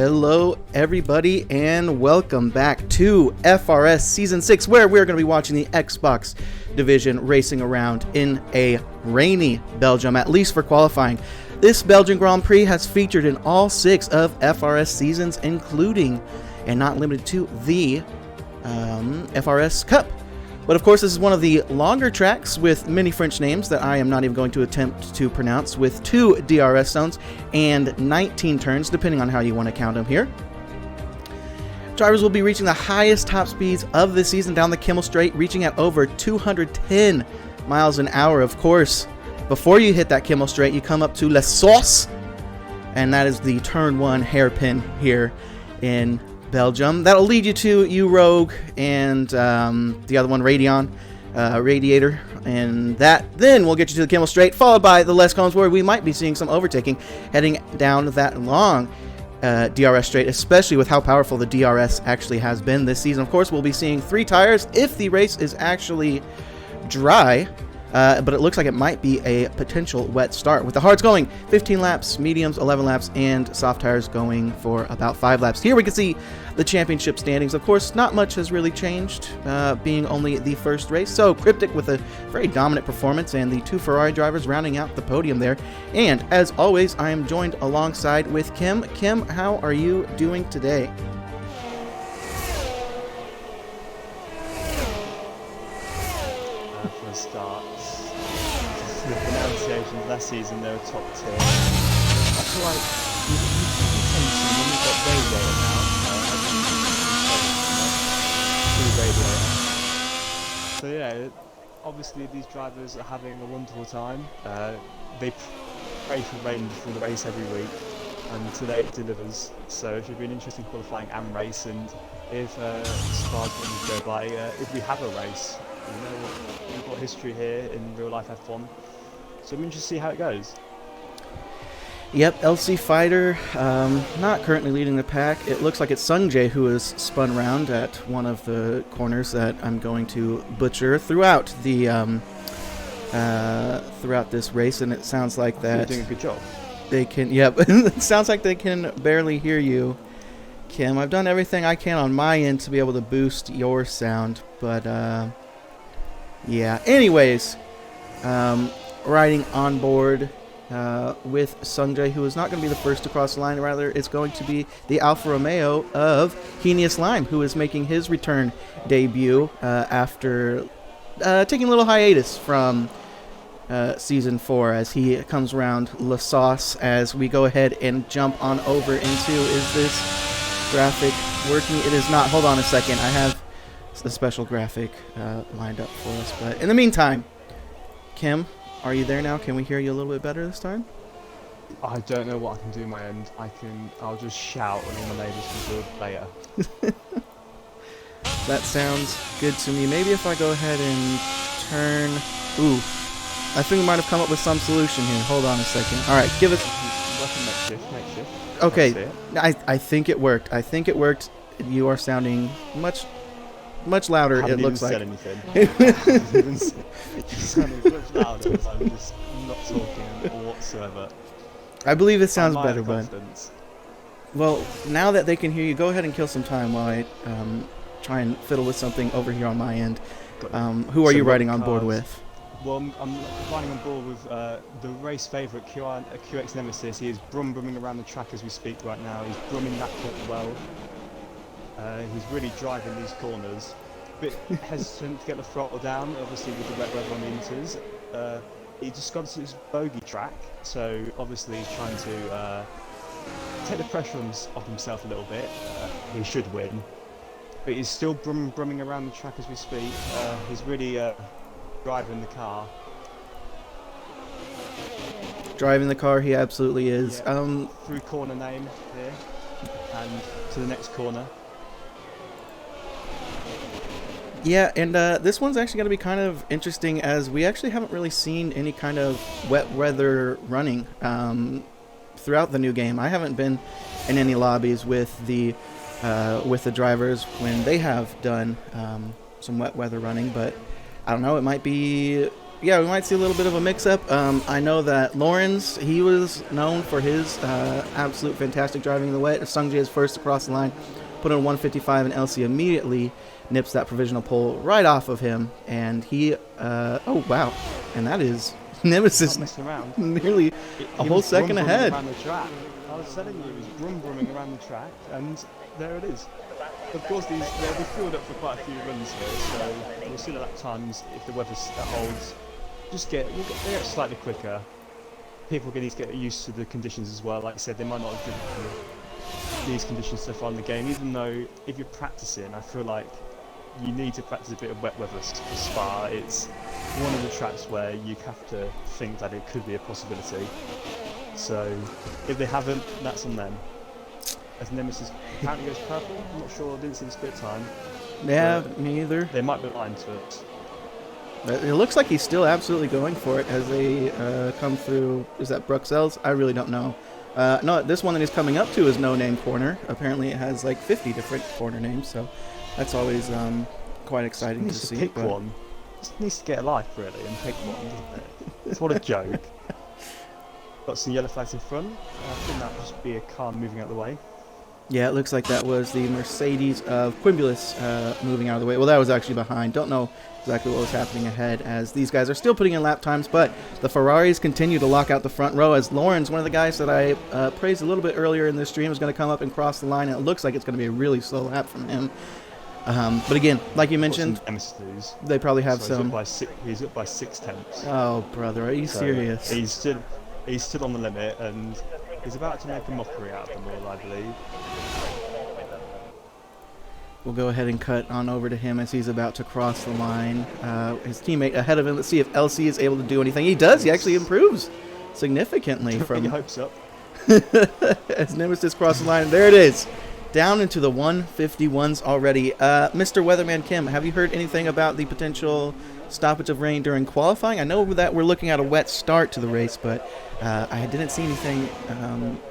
Hello everybody and welcome back to FRS Season 6, where we're going to be watching the Xbox division racing around in a rainy Belgium, at least for qualifying. This Belgian Grand Prix has featured in all 6 of FRS seasons, including and not limited to the FRS Cup. But of course, this is one of the longer tracks with many French names that I am not even going to attempt to pronounce, with 2 DRS zones and 19 turns, depending on how you want to count them here. Drivers will be reaching the highest top speeds of the season down the Kimmel Straight, reaching at over 210 miles an hour. Of course, before you hit that Kimmel Straight, you come up to La Sauce, and that is the turn 1 hairpin here in Belgium. That'll lead you to U-Rogue and the other one, Radiator, and that then will get you to the Kimmel Straight, followed by the Les Combs, where we might be seeing some overtaking heading down that long DRS straight, especially with how powerful the DRS actually has been this season. Of course, we'll be seeing 3 tires if the race is actually dry, but it looks like it might be a potential wet start, with the hards going 15 laps, mediums 11 laps, and soft tires going for about 5 laps. Here we can see the championship standings. Of course, not much has really changed, being only the first race. So Cryptic with a very dominant performance, and the 2 Ferrari drivers rounding out the podium there. And as always, I am joined alongside with Kim. Kim, how are you doing today? For a start, the pronunciations last season, they were top tier. I feel like when we've got Radiator now, so yeah, obviously these drivers are having a wonderful time. They pray for rain before the race every week, and today it delivers. So it should be an interesting qualifying and race, and if Spar's going to go by, if we have a race. You know, we've got history here in real life F1, so I'm interested to see how it goes. Yep, LC Fighter not currently leading the pack. It looks like it's Sungjae who is spun around at one of the corners that I'm going to butcher throughout the throughout this race, and it sounds like that you're doing a good job. They can. Yep, it sounds like they can barely hear you, Kim. I've done everything I can on my end to be able to boost your sound, but yeah. Anyways, riding on board with Sungjae, who is not going to be the first to cross the line. Rather, it's going to be the Alfa Romeo of Henius Lime, who is making his return debut after taking a little hiatus from Season 4, as he comes around La Sauce. As we go ahead and jump on over into, is this graphic working? It is not. Hold on a second. I have the special graphic lined up for us, but in the meantime, Kim, are you there now? Can we hear you a little bit better this time? I don't know what I can do on my end. I'll just shout and all my neighbours can do it later. That sounds good to me. Maybe if I go ahead and turn... Ooh, I think we might have come up with some solution here. Hold on a second. Alright, give us... Makeshift. Okay, I think it worked. I think it worked. You are sounding much louder, it looks like. You sounded much louder. I'm just not talking whatsoever. I believe it sounds better, bud. Well, now that they can hear you, go ahead and kill some time while I try and fiddle with something over here on my end. Who are you riding on board with? Well, I'm riding on board with the race favourite, QX Nemesis. He is brumming around the track as we speak right now. He's brumming that corner well. He's really driving these corners. A bit hesitant to get the throttle down, obviously with the wet weather on the inters. He just got to his bogey track, so obviously he's trying to take the pressure off himself a little bit. He should win, but he's still brumming around the track as we speak. He's really driving the car. Driving the car, he absolutely is. Yeah, through corner name here, and to the next corner. Yeah, and this one's actually going to be kind of interesting, as we actually haven't really seen any kind of wet weather running throughout the new game. I haven't been in any lobbies with the drivers when they have done some wet weather running, but I don't know, it might be yeah, we might see a little bit of a mix-up. I know that Lawrence, he was known for his absolute fantastic driving in the wet. Sungjae is first across the line, put on 155, and LC immediately nips that provisional pole right off of him. And he, oh wow, and that is Nemesis nearly a whole second ahead. Around the track. I was telling you, he was brumming around the track, and there it is. Of course, they'll be filled up for quite a few runs here, so we'll see that at times if the weather holds. They get slightly quicker. People need to get used to the conditions as well. Like I said, they might not have driven these conditions so far in the game, even though if you're practicing, I feel like you need to practice a bit of wet weather for Spa. It's one of the tracks where you have to think that it could be a possibility. So if they haven't, that's on them. As Nemesis apparently goes purple, I'm not sure, I didn't see the split time. Yeah, me either. They might be blind to it. It looks like he's still absolutely going for it as they come through. Is that Bruxelles? I really don't know. No, this one that he's coming up to is No Name Corner. Apparently it has like 50 different corner names, so that's always quite exciting to see. Pick one. Just needs to get a life really and pick one, doesn't it? It's what a joke. Got some yellow flags in front. I think that will just be a car moving out of the way. Yeah, it looks like that was the Mercedes of Quimbulus moving out of the way. Well, that was actually behind. Don't know exactly what was happening ahead as these guys are still putting in lap times, but the Ferraris continue to lock out the front row as Lawrence, one of the guys that I praised a little bit earlier in this stream, is going to come up and cross the line, and it looks like it's going to be a really slow lap from him. But again, like you mentioned, they probably have some... He's up by 6/10. Oh, brother, are you serious? He's stood on the limit, and he's about to make a mockery out of them all, I believe. We'll go ahead and cut on over to him as he's about to cross the line. His teammate ahead of him. Let's see if LC is able to do anything. He does. He actually improves significantly from... Your hopes up. As Nemesis crosses the line. There it is. Down into the 151s already. Mr. Weatherman Kim, have you heard anything about the potential stoppage of rain during qualifying? I know that we're looking at a wet start to the race, but I didn't see anything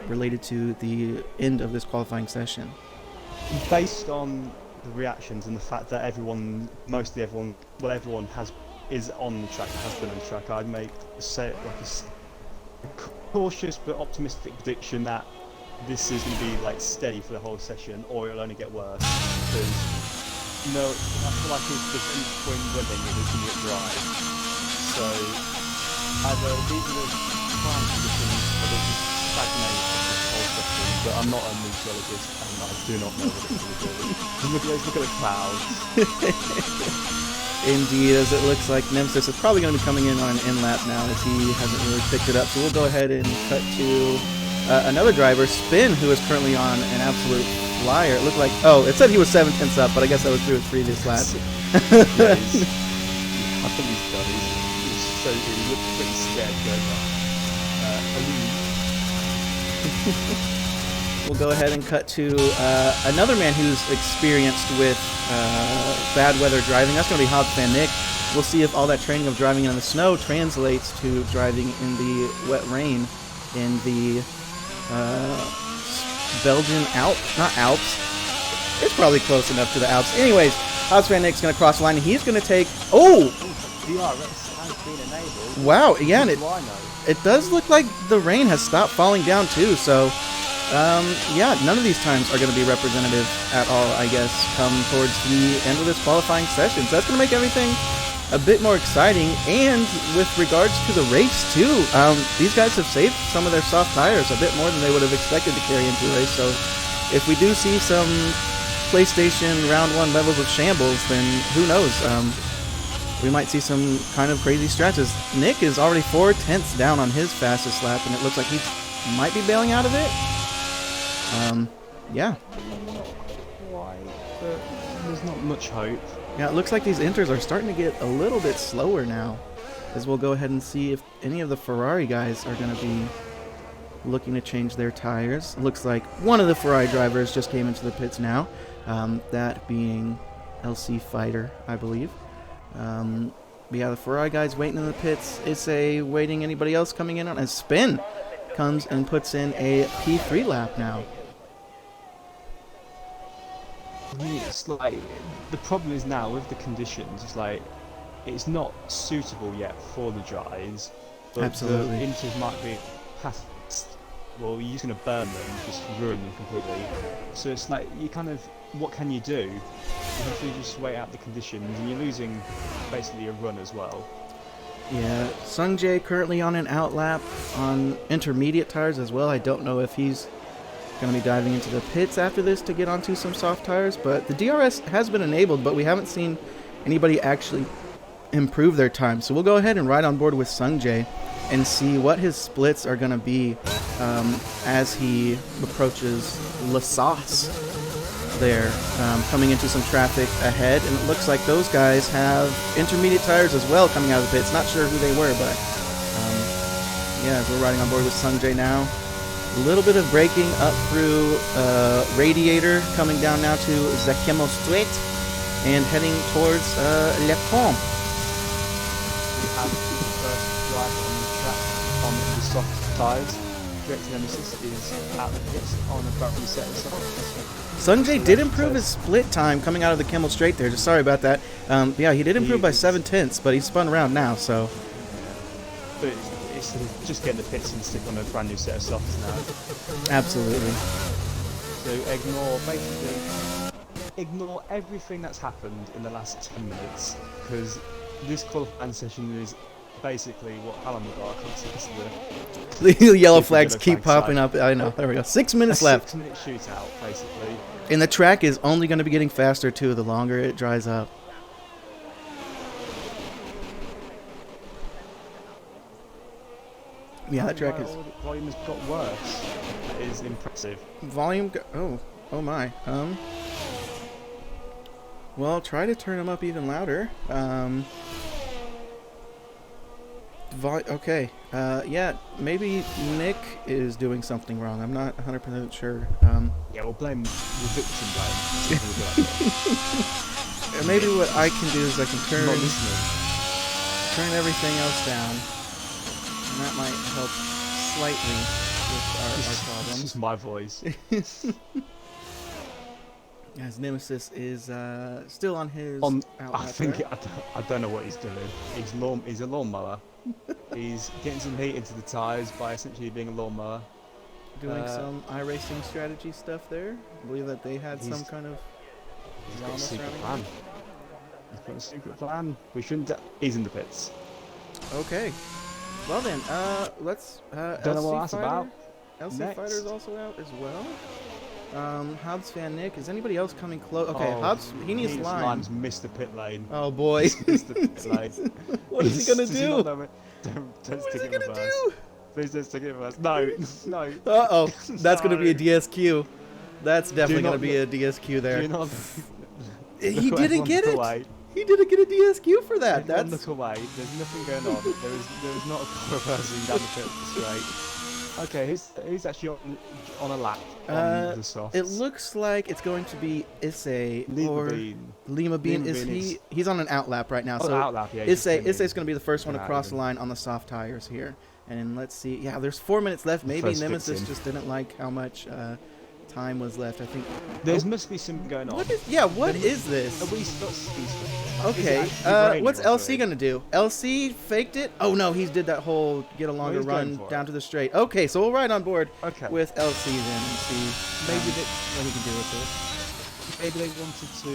related to the end of this qualifying session. Based on the reactions and the fact that everyone is on the track, has been on the track, I'd make a cautious but optimistic prediction that this is going to be like steady for the whole session, or it'll only get worse. Because I feel like it's the point winning if it's going to get dry. So either these are the prime conditions, or they'll just stagnate this whole session. But I'm not a meteorologist, and I do not know what it's going to do. Look at the clouds. Indeed, as it looks like Nemesis is probably going to be coming in on an in-lap now, as he hasn't really picked it up. So we'll go ahead and cut to another driver, Spin, who is currently on an absolute flyer. It looked like, oh, it said he was 7/10 up, but I guess that was through his previous lap. Yeah, I think he's done. He looks pretty scared going up. We'll go ahead and cut to another man who's experienced with bad weather driving. That's going to be Hobbs Van Nick. We'll see if all that training of driving in the snow translates to driving in the wet rain in the Belgian Alps. Not Alps. It's probably close enough to the Alps. Anyways, Hobbs Van Nick's going to cross the line, and he's going to take... Oh! DRS has been enabled. Wow, yeah, and it does look like the rain has stopped falling down too, so... yeah, none of these times are going to be representative at all, I guess, come towards the end of this qualifying session. So that's going to make everything a bit more exciting. And with regards to the race, too, these guys have saved some of their soft tires a bit more than they would have expected to carry into the race. So if we do see some PlayStation Round 1 levels of shambles, then who knows? We might see some kind of crazy stretches. Nick is already 4/10 down on his fastest lap, and it looks like he might be bailing out of it. Yeah. Why? But there's not much hope. Yeah, it looks like these inters are starting to get a little bit slower now. As we'll go ahead and see if any of the Ferrari guys are going to be looking to change their tires. It looks like one of the Ferrari drivers just came into the pits now. That being LC Fighter, I believe. But yeah, the Ferrari guys waiting in the pits. Is waiting anybody else coming in on a Spin? Comes and puts in a P3 lap now. I mean, it's like the problem is now with the conditions. It's like it's not suitable yet for the dries, but Absolutely. the inters might be past. Well, you're just going to burn them, just ruin them completely. So it's like you kind of, what can you do? You have to just wait out the conditions, and you're losing basically a run as well. Yeah, Sungjae currently on an outlap on intermediate tires as well. I don't know if he's going to be diving into the pits after this to get onto some soft tires, but the DRS has been enabled, but we haven't seen anybody actually improve their time. So we'll go ahead and ride on board with Sungjae and see what his splits are going to be as he approaches La Sauce there, coming into some traffic ahead, and it looks like those guys have intermediate tires as well coming out of the pits. Not sure who they were, but yeah, we're riding on board with Sungjae now. A little bit of braking up through Radiator, coming down now to Zakemo Street and heading towards Le Pont. We have the first driver on the track on the soft tyres. Direct Nemesis is out of the pits on a battery set of soft. Sungjae did improve his split time coming out of the Kimmel Straight there. Just sorry about that. Yeah, he did improve by 7/10, but he spun around now, so. But it's just getting the pits and stick on a brand new set of softs now. Absolutely. So ignore everything that's happened in the last 10 minutes, because this qualifying session is basically what Alan McGraw considers The yellow flags keep popping up. I know. There we go. 6 minutes left. 6-minute shootout, basically. And the track is only going to be getting faster, too, the longer it dries up. Yeah, that track is... Volume has got worse. That is impressive. Volume... Oh my. Well, try to turn them up even louder. Okay. Yeah, maybe Nick is doing something wrong. I'm not 100% sure. Yeah, we'll blame the victim blame. Maybe what I can do is I can turn everything else down. And that might help slightly with our problems. This is my voice. As Nemesis is still on his I don't know what he's doing. He's a lawnmower. He's getting some heat into the tyres by essentially being a lawnmower. Doing some iRacing strategy stuff there. I believe that they had some kind of He's got a secret plan. He's got a secret plan. We shouldn't. He's in the pits. Okay. Well then, let's. Don't know what that's about. LC Next. Fighter's also out as well. Hobbs fan Nick. Is anybody else coming close? Okay, Hobbs. He needs lime. Lime's missed the pit lane. Oh boy. He's missed the pit lane. What is he gonna do? Don't What is stick he it in gonna reverse. do? Please don't stick it in reverse. No, no. Uh-oh. That's gonna be a No. DSQ. That's definitely gonna not be a DSQ there. Do not. He didn't get it. Away. He didn't get a DSQ for that. Everyone That's look away. There's nothing going on. There is not a car reversing down the pit straight. Okay, he's actually on a lap on the soft. It looks like it's going to be Issei or Lima Bean. He's on an outlap right now. So outlap, yeah. Issei's going to be the first one across the line on the soft tires here. And let's see. Yeah, there's 4 minutes left. Maybe Nemesis just didn't like how much time was left. I think there must be something going on. What is this? Are we not Okay, what's LC gonna do? LC faked it? Oh no, he did that whole get a longer run down to the straight. Okay, so we'll ride on board with LC then and see maybe what he can do with it. Maybe they wanted to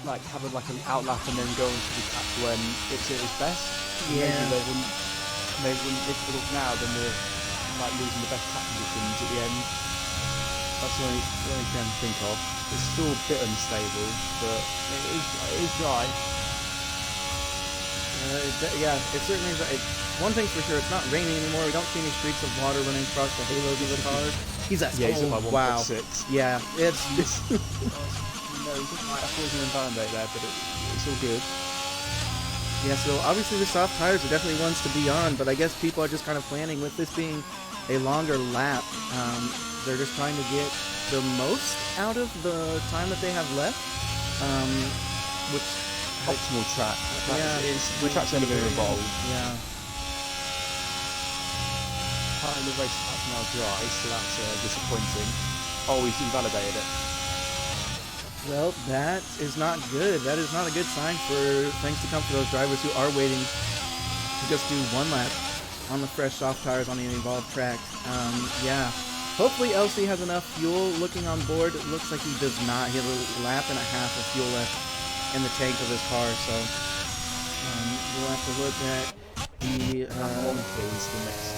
like have an outlap and then go into the track when it's at its best. Yeah. Maybe if they look now, then they're like losing the best track conditions at the end. That's the only thing I can think of. It's still a bit unstable, but it is dry. Yeah, it certainly is. One thing's for sure, it's not raining anymore. We don't see any streaks of water running across the halos of the cars. He's at he's at 1.6. Yeah, it's no, he's just like a frozen invalidate there, but it's all good. Yeah, so obviously the soft tires are definitely ones to be on, but I guess people are just kind of planning with this being a longer lap. They're just trying to get the most out of the time that they have left, which optimal track. The track's only going to evolve. Yeah. Part of the race track's now dry, so that's disappointing. Oh, he's invalidated it. Well, that is not good. That is not a good sign for things to come for those drivers who are waiting to just do one lap on the fresh soft tires on the evolved track. Yeah. Hopefully LC has enough fuel. Looking on board, it looks like he does not. He has a lap and a half of fuel left in the tank of his car, so we'll have to look at the next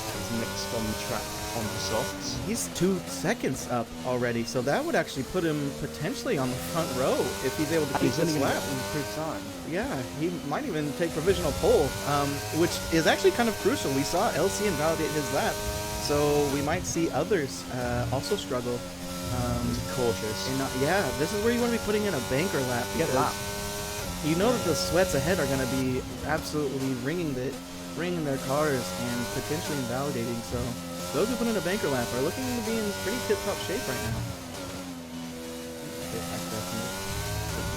on the track on the softs. He's 2 seconds up already, so that would actually put him potentially on the front row if he's able to keep this lap. Improve time. Yeah, he might even take provisional pole, which is actually kind of crucial. We saw LC invalidate his lap, so we might see others also struggle. Cautious. Yeah, this is where you want to be putting in a banker lap. Get lap. You know that the sweats ahead are going to be absolutely ringing their cars and potentially invalidating. So those who put in a banker lap are looking to be in pretty tip-top shape right now.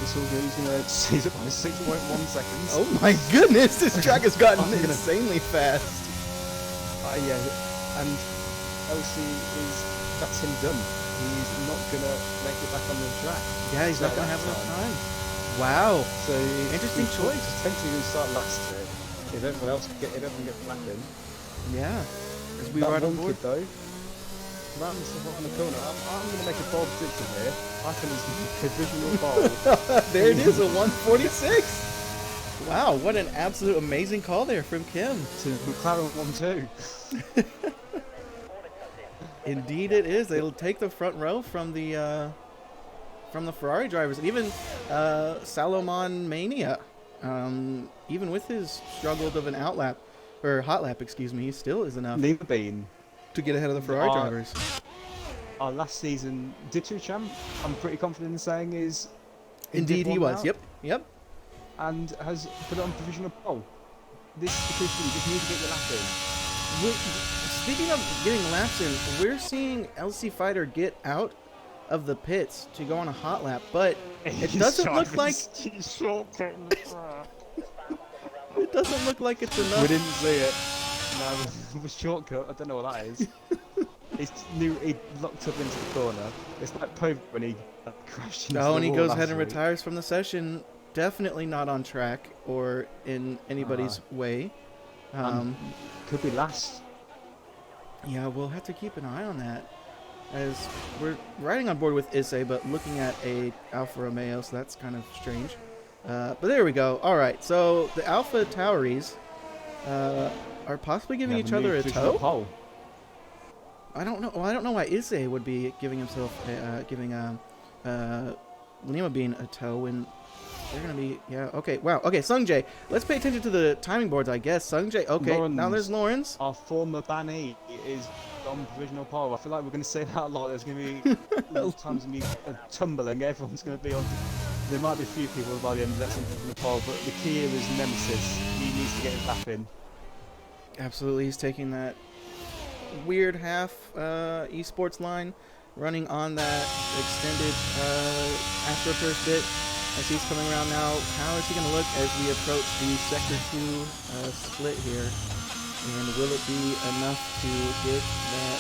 This will go, he's going to seize it by 6.1 seconds. Oh my goodness, this track has gotten insanely fast. Yeah, and LC that's him done. He's not going to make it back on the track. Yeah, he's not going to have enough time. Wow. So interesting choice. Potentially going to start last here if everyone else get flapping. Yeah. As we ride on board though. Rams on the corner. I'm going to make a bold prediction here. I think it's a provisional bowl. There it is, a 146. Wow, what an absolute amazing call there from Kim. To McLaren 1-2. Indeed it is. They'll take the front row from the Ferrari drivers. And even Salomon Mania, even with his struggled of an outlap, or hot lap, excuse me, he still is enough to get ahead of the Ferrari drivers. Our last season Ditto champ, I'm pretty confident in saying, is indeed he was. Now, Yep. And has put it on provisional pole. This is the crucial. You just need to get your lap in. Speaking of getting laps in, we're seeing LC Fighter get out of the pits to go on a hot lap, but it doesn't look like it doesn't look like it's enough. We didn't see it. No, it was shortcut. I don't know what that is. He locked up into the corner. It's like Pope when he crashed into the wall. And he goes ahead and week. retires from the session. Definitely not on track or in anybody's way. Could be last. Yeah, we'll have to keep an eye on that. As we're riding on board with Issei, but looking at a Alfa Romeo, so that's kind of strange. But there we go. All right, so the Alpha Tauris are possibly giving each other a tow. Pole. I don't know. Well, I don't know why Issei would be giving himself, Lima Bean a tow when they're gonna be. Yeah. Okay. Wow. Okay. Sungjae. Let's pay attention to the timing boards, I guess. Sungjae. Okay. Lawrence, now there's Lawrence. Our former Bani is on provisional pole. I feel like we're going to say that a lot. There's going to be times going to be tumbling. Everyone's going to be on. There might be a few people by the end of that from the pole, but the key here is Nemesis. He needs to get his lap in. Absolutely, he's taking that weird half esports line, running on that extended AstroTurf bit. As he's coming around now, how is he going to look as we approach the Sector 2 split here? And will it be enough to get that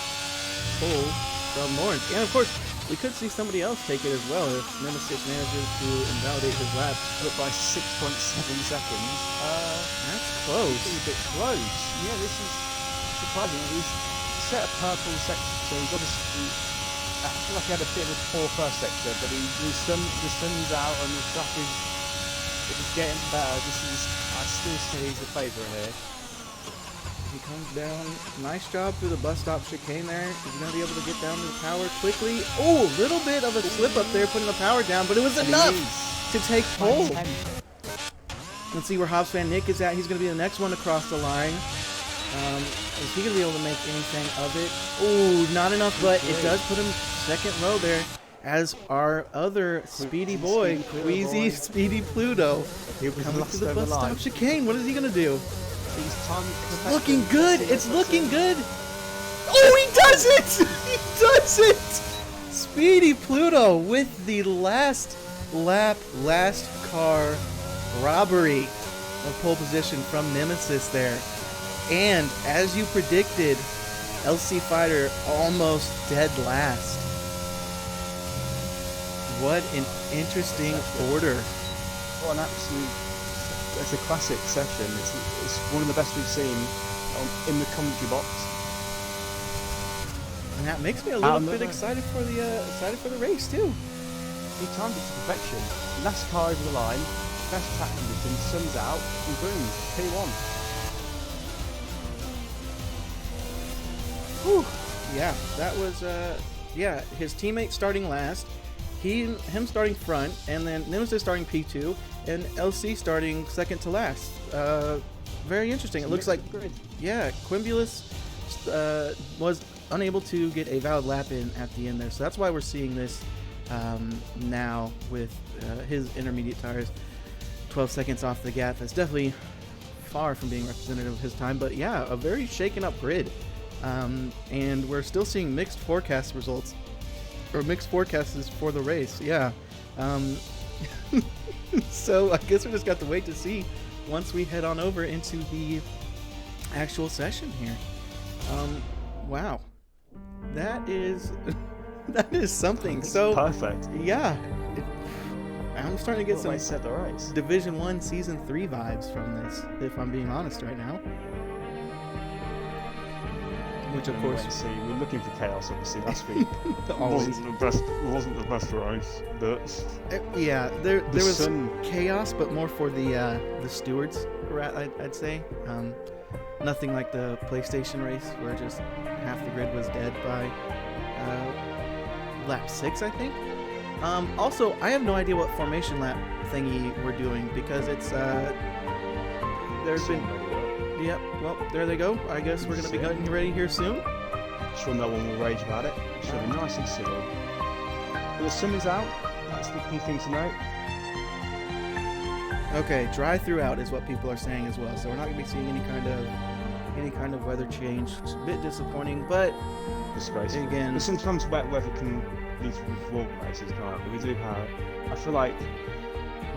pole from Lawrence? And of course, we could see somebody else take it as well if Nemesis manages to invalidate his lap. But by 6.7 seconds. That's close. A bit close. Yeah, this is surprising. He's set a purple section, so he's obviously. I feel like he had a bit of a poor first sector, but the sun's out and the track is getting better. I still say he's a favourite here. He comes down. Nice job through the bus stop chicane there. Is he going to be able to get down to the power quickly? Oh, a little bit of a slip up there putting the power down, but it was enough to take pole. Let's see where Hobbs Fan Nick is at. He's going to be the next one to cross the line. Is he going to be able to make anything of it? Oh, not enough, but it does put him second row there as our other speedy boy, Queasy Speedy Pluto, coming to the bus stop chicane. What is he going to do? It's looking good. It's looking good. Oh, he does it! He does it! Speedy Pluto with the last lap, last car robbery of pole position from Nemesis there. And as you predicted, LC Fighter almost dead last. What an interesting order. What an absolute... It's a classic session. It's one of the best we've seen in the commentary box. And that makes me a little bit excited for the race too. He timed it to perfection. Last car over the line, best track conditions, sun's out, and boom, P1. Whew. Yeah, that was his teammate starting last, him starting front, and then Nemesis starting P2, and LC starting second to last. Very interesting. It looks like Quimbulus was unable to get a valid lap in at the end there, so that's why we're seeing this now with his intermediate tires 12 seconds off the gap. That's definitely far from being representative of his time, but yeah, a very shaken up grid. And we're still seeing mixed forecast results, or mixed forecasts for the race. Yeah. So I guess we just got to wait to see once we head on over into the actual session here. Wow. That is that is something. So perfect. Yeah. I'm starting to get some set the race. Division 1 Season 3 vibes from this, if I'm being honest right now. Which of course, see, we're looking for chaos. Obviously, last week wasn't the best race, but yeah, there was some chaos, but more for the stewards, I'd say. Nothing like the PlayStation race where just half the grid was dead by lap 6, I think. Also, I have no idea what formation lap thingy we're doing because it's there's been. Yep, well, there they go. I guess we're going to be getting ready here soon. Sure no one will rage about it. Should be nice and civil. But the sun is out. That's the key thing to note. Okay, dry throughout is what people are saying as well. So we're not going to be seeing any kind of weather change. It's a bit disappointing, but disgraceful. Again, but sometimes wet weather can lead to wrong races, can't it? We do have. I feel like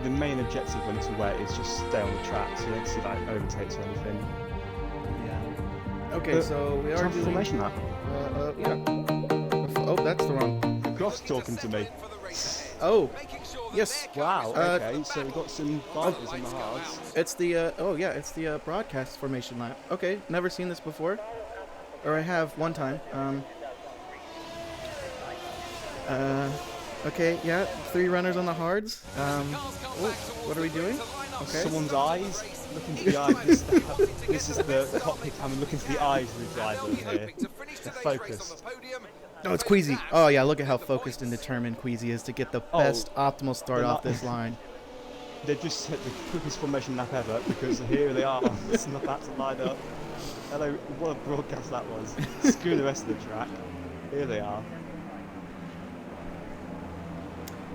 the main objective when it's wet is just stay on the track, so you don't see like overtakes or anything. Yeah. Okay, so we are doing formation lap. Yeah. Oh, that's the wrong. Groff's talking to me. Oh, yes. Wow. Okay, so we've got some bikers on the hards. It's the it's the broadcast formation lap. Okay, never seen this before, or I have one time. Okay, yeah, 3 runners on the hards. What are we doing? Okay. Someone's eyes, look into the eyes. This is the cockpit camera, look into the eyes of the driver here. They're focused. Oh, it's Queasy. Oh, yeah, look at how focused and determined Queasy is to get the best optimal start off this line. They just hit the quickest formation lap ever because here they are. It's not about to line up. Hello, what a broadcast that was. Screw the rest of the track. Here they are.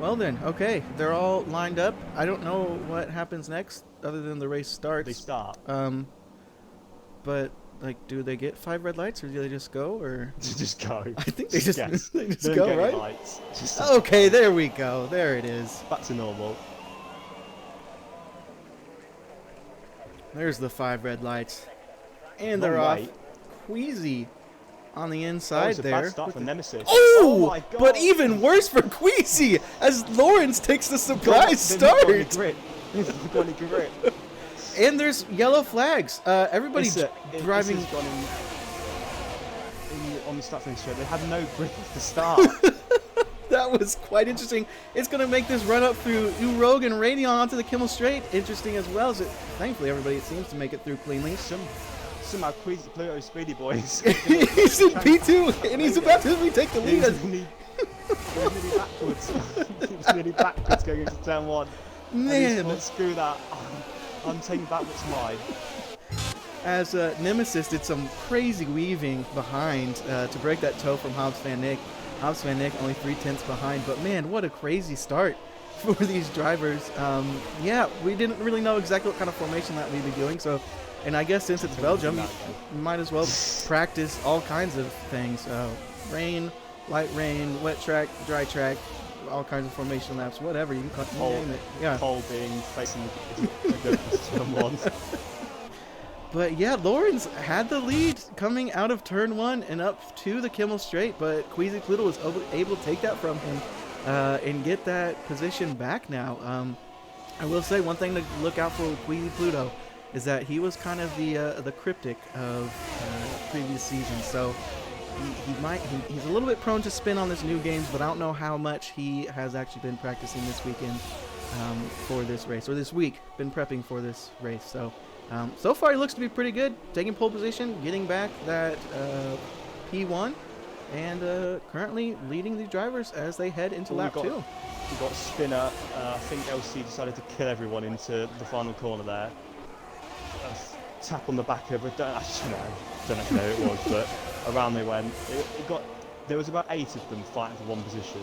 Well then, okay, they're all lined up. I don't know what happens next other than the race starts. They start. But like, do they get 5 red lights or do they just go or? Just go. I think they just Don't go, get right? Lights. Okay, there we go. There it is. Back to normal. There's the 5 red lights, and they're off. Queasy on the inside there. Bad start for Nemesis. Oh my God. But even worse for Queasy as Lawrence takes the surprise start. And there's yellow flags. Everybody's driving. On the start finish straight, they had no grip at the start. That was quite interesting. It's going to make this run up through Rogue and Radeon onto the Kimmel Straight interesting as well. So thankfully, everybody seems to make it through cleanly. Somehow Queasy Pluto Speedy Boys. He's in P2 and he's about to retake the lead. He was nearly backwards. He was nearly backwards going into turn 1. Man, thought, screw that. I'm taking back what's mine. As Nemesis did some crazy weaving behind to break that toe from Hobbs Van Nick. Hobbs Van Nick only 3/10 behind, but man, what a crazy start for these drivers. Yeah, we didn't really know exactly what kind of formation that we'd be doing, so, and I guess since it's Belgium, you might as well practice all kinds of things. Rain, light rain, wet track, dry track, all kinds of formation laps, whatever, you can name it. Yeah. Pole being facing the someone. But yeah, Lawrence had the lead coming out of turn 1 and up to the Kimmel Straight, but Queasy Pluto was able to take that from him and get that position back now. I will say one thing to look out for with Queasy Pluto is that he was kind of the cryptic of previous seasons. So he's a little bit prone to spin on this new games, but I don't know how much he has actually been practicing this weekend for this race, or this week, been prepping for this race. So so far he looks to be pretty good, taking pole position, getting back that P1, and currently leading the drivers as they head into lap 2. We got Spinner. I think LC decided to kill everyone into the final corner there. Tap on the back of it. Don't actually know who it was, but around they went. There was about 8 of them fighting for one position.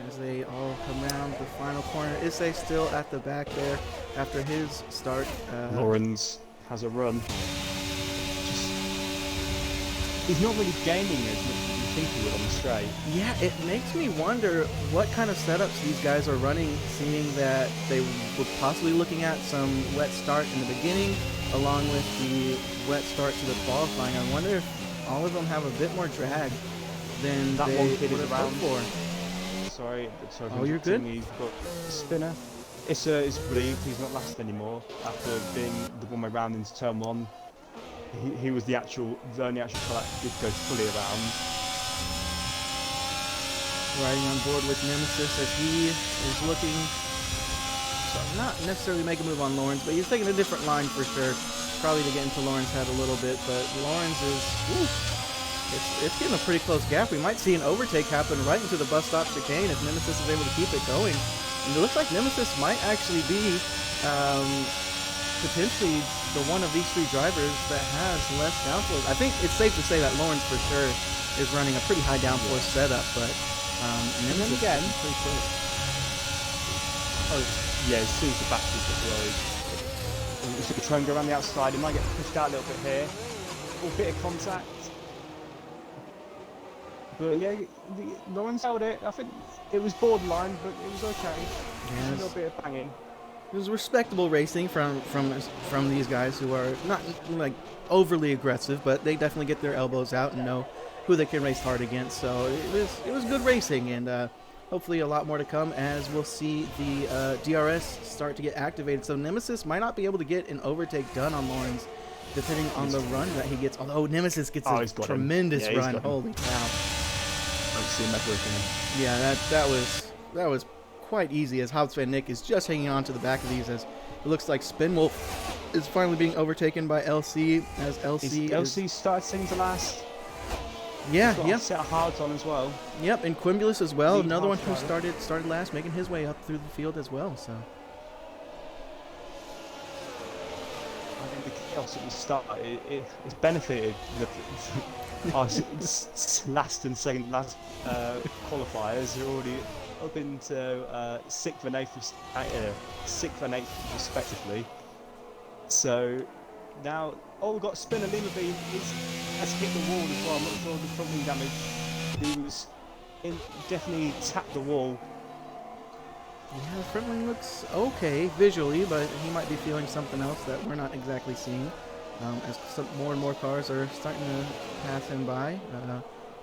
As they all come around the final corner, Issei still at the back there after his start. Lawrence has a run. He's not really gaining as much as you think he would on the straight. Yeah, it makes me wonder what kind of setups these guys are running, seeing that they were possibly looking at some wet start in the beginning, along with the wet start to the qualifying. I wonder if all of them have a bit more drag than that they one kid would is have around hoped for. Sorry. Oh, you're good. He's got Spinner. Issa is relieved he's not last anymore after being the one way round into turn 1. He was the only actual car that did go fully around. Riding on board with Nemesis as he is looking, so not necessarily make a move on Lawrence, but he's taking a different line for sure. Probably to get into Lawrence's head a little bit, but Lawrence is, it's getting a pretty close gap. We might see an overtake happen right into the bus stop chicane if Nemesis is able to keep it going. And it looks like Nemesis might actually be potentially the one of these 3 drivers that has less downforce. I think it's safe to say that Lawrence for sure is running a pretty high downforce setup, but Nemesis again, is pretty close. Oh, yeah, as soon as the battery's deployed. He's going to try and go around the outside. He might get pushed out a little bit here. A bit of contact. But yeah, Lawrence held it. I think it was borderline, but it was okay. Yes. A little bit of banging. It was respectable racing from these guys who are not like overly aggressive, but they definitely get their elbows out and know who they can race hard against. So it was good racing, and hopefully a lot more to come as we'll see the DRS start to get activated. So Nemesis might not be able to get an overtake done on Lawrence, depending on the run that he gets. Although Nemesis gets a tremendous run. Holy cow! Yeah, that was quite easy as Hobbs Van Nick is just hanging on to the back of these as it looks like Spinwolf is finally being overtaken by LC as LC started second to last. Yeah, set of hards on as well. Yep, and Quimulus as well, another one who started last, making his way up through the field as well. So I think the chaos at the start it's benefited our last and second last qualifiers who are already up into 6th and 8th respectively. So now, we've got Spinner. Lima B has hit the wall as well. I'm not sure of the front wing damage. He was definitely tapped the wall. Yeah, the front wing looks okay visually, but he might be feeling something else that we're not exactly seeing. As more and more cars are starting to pass him by.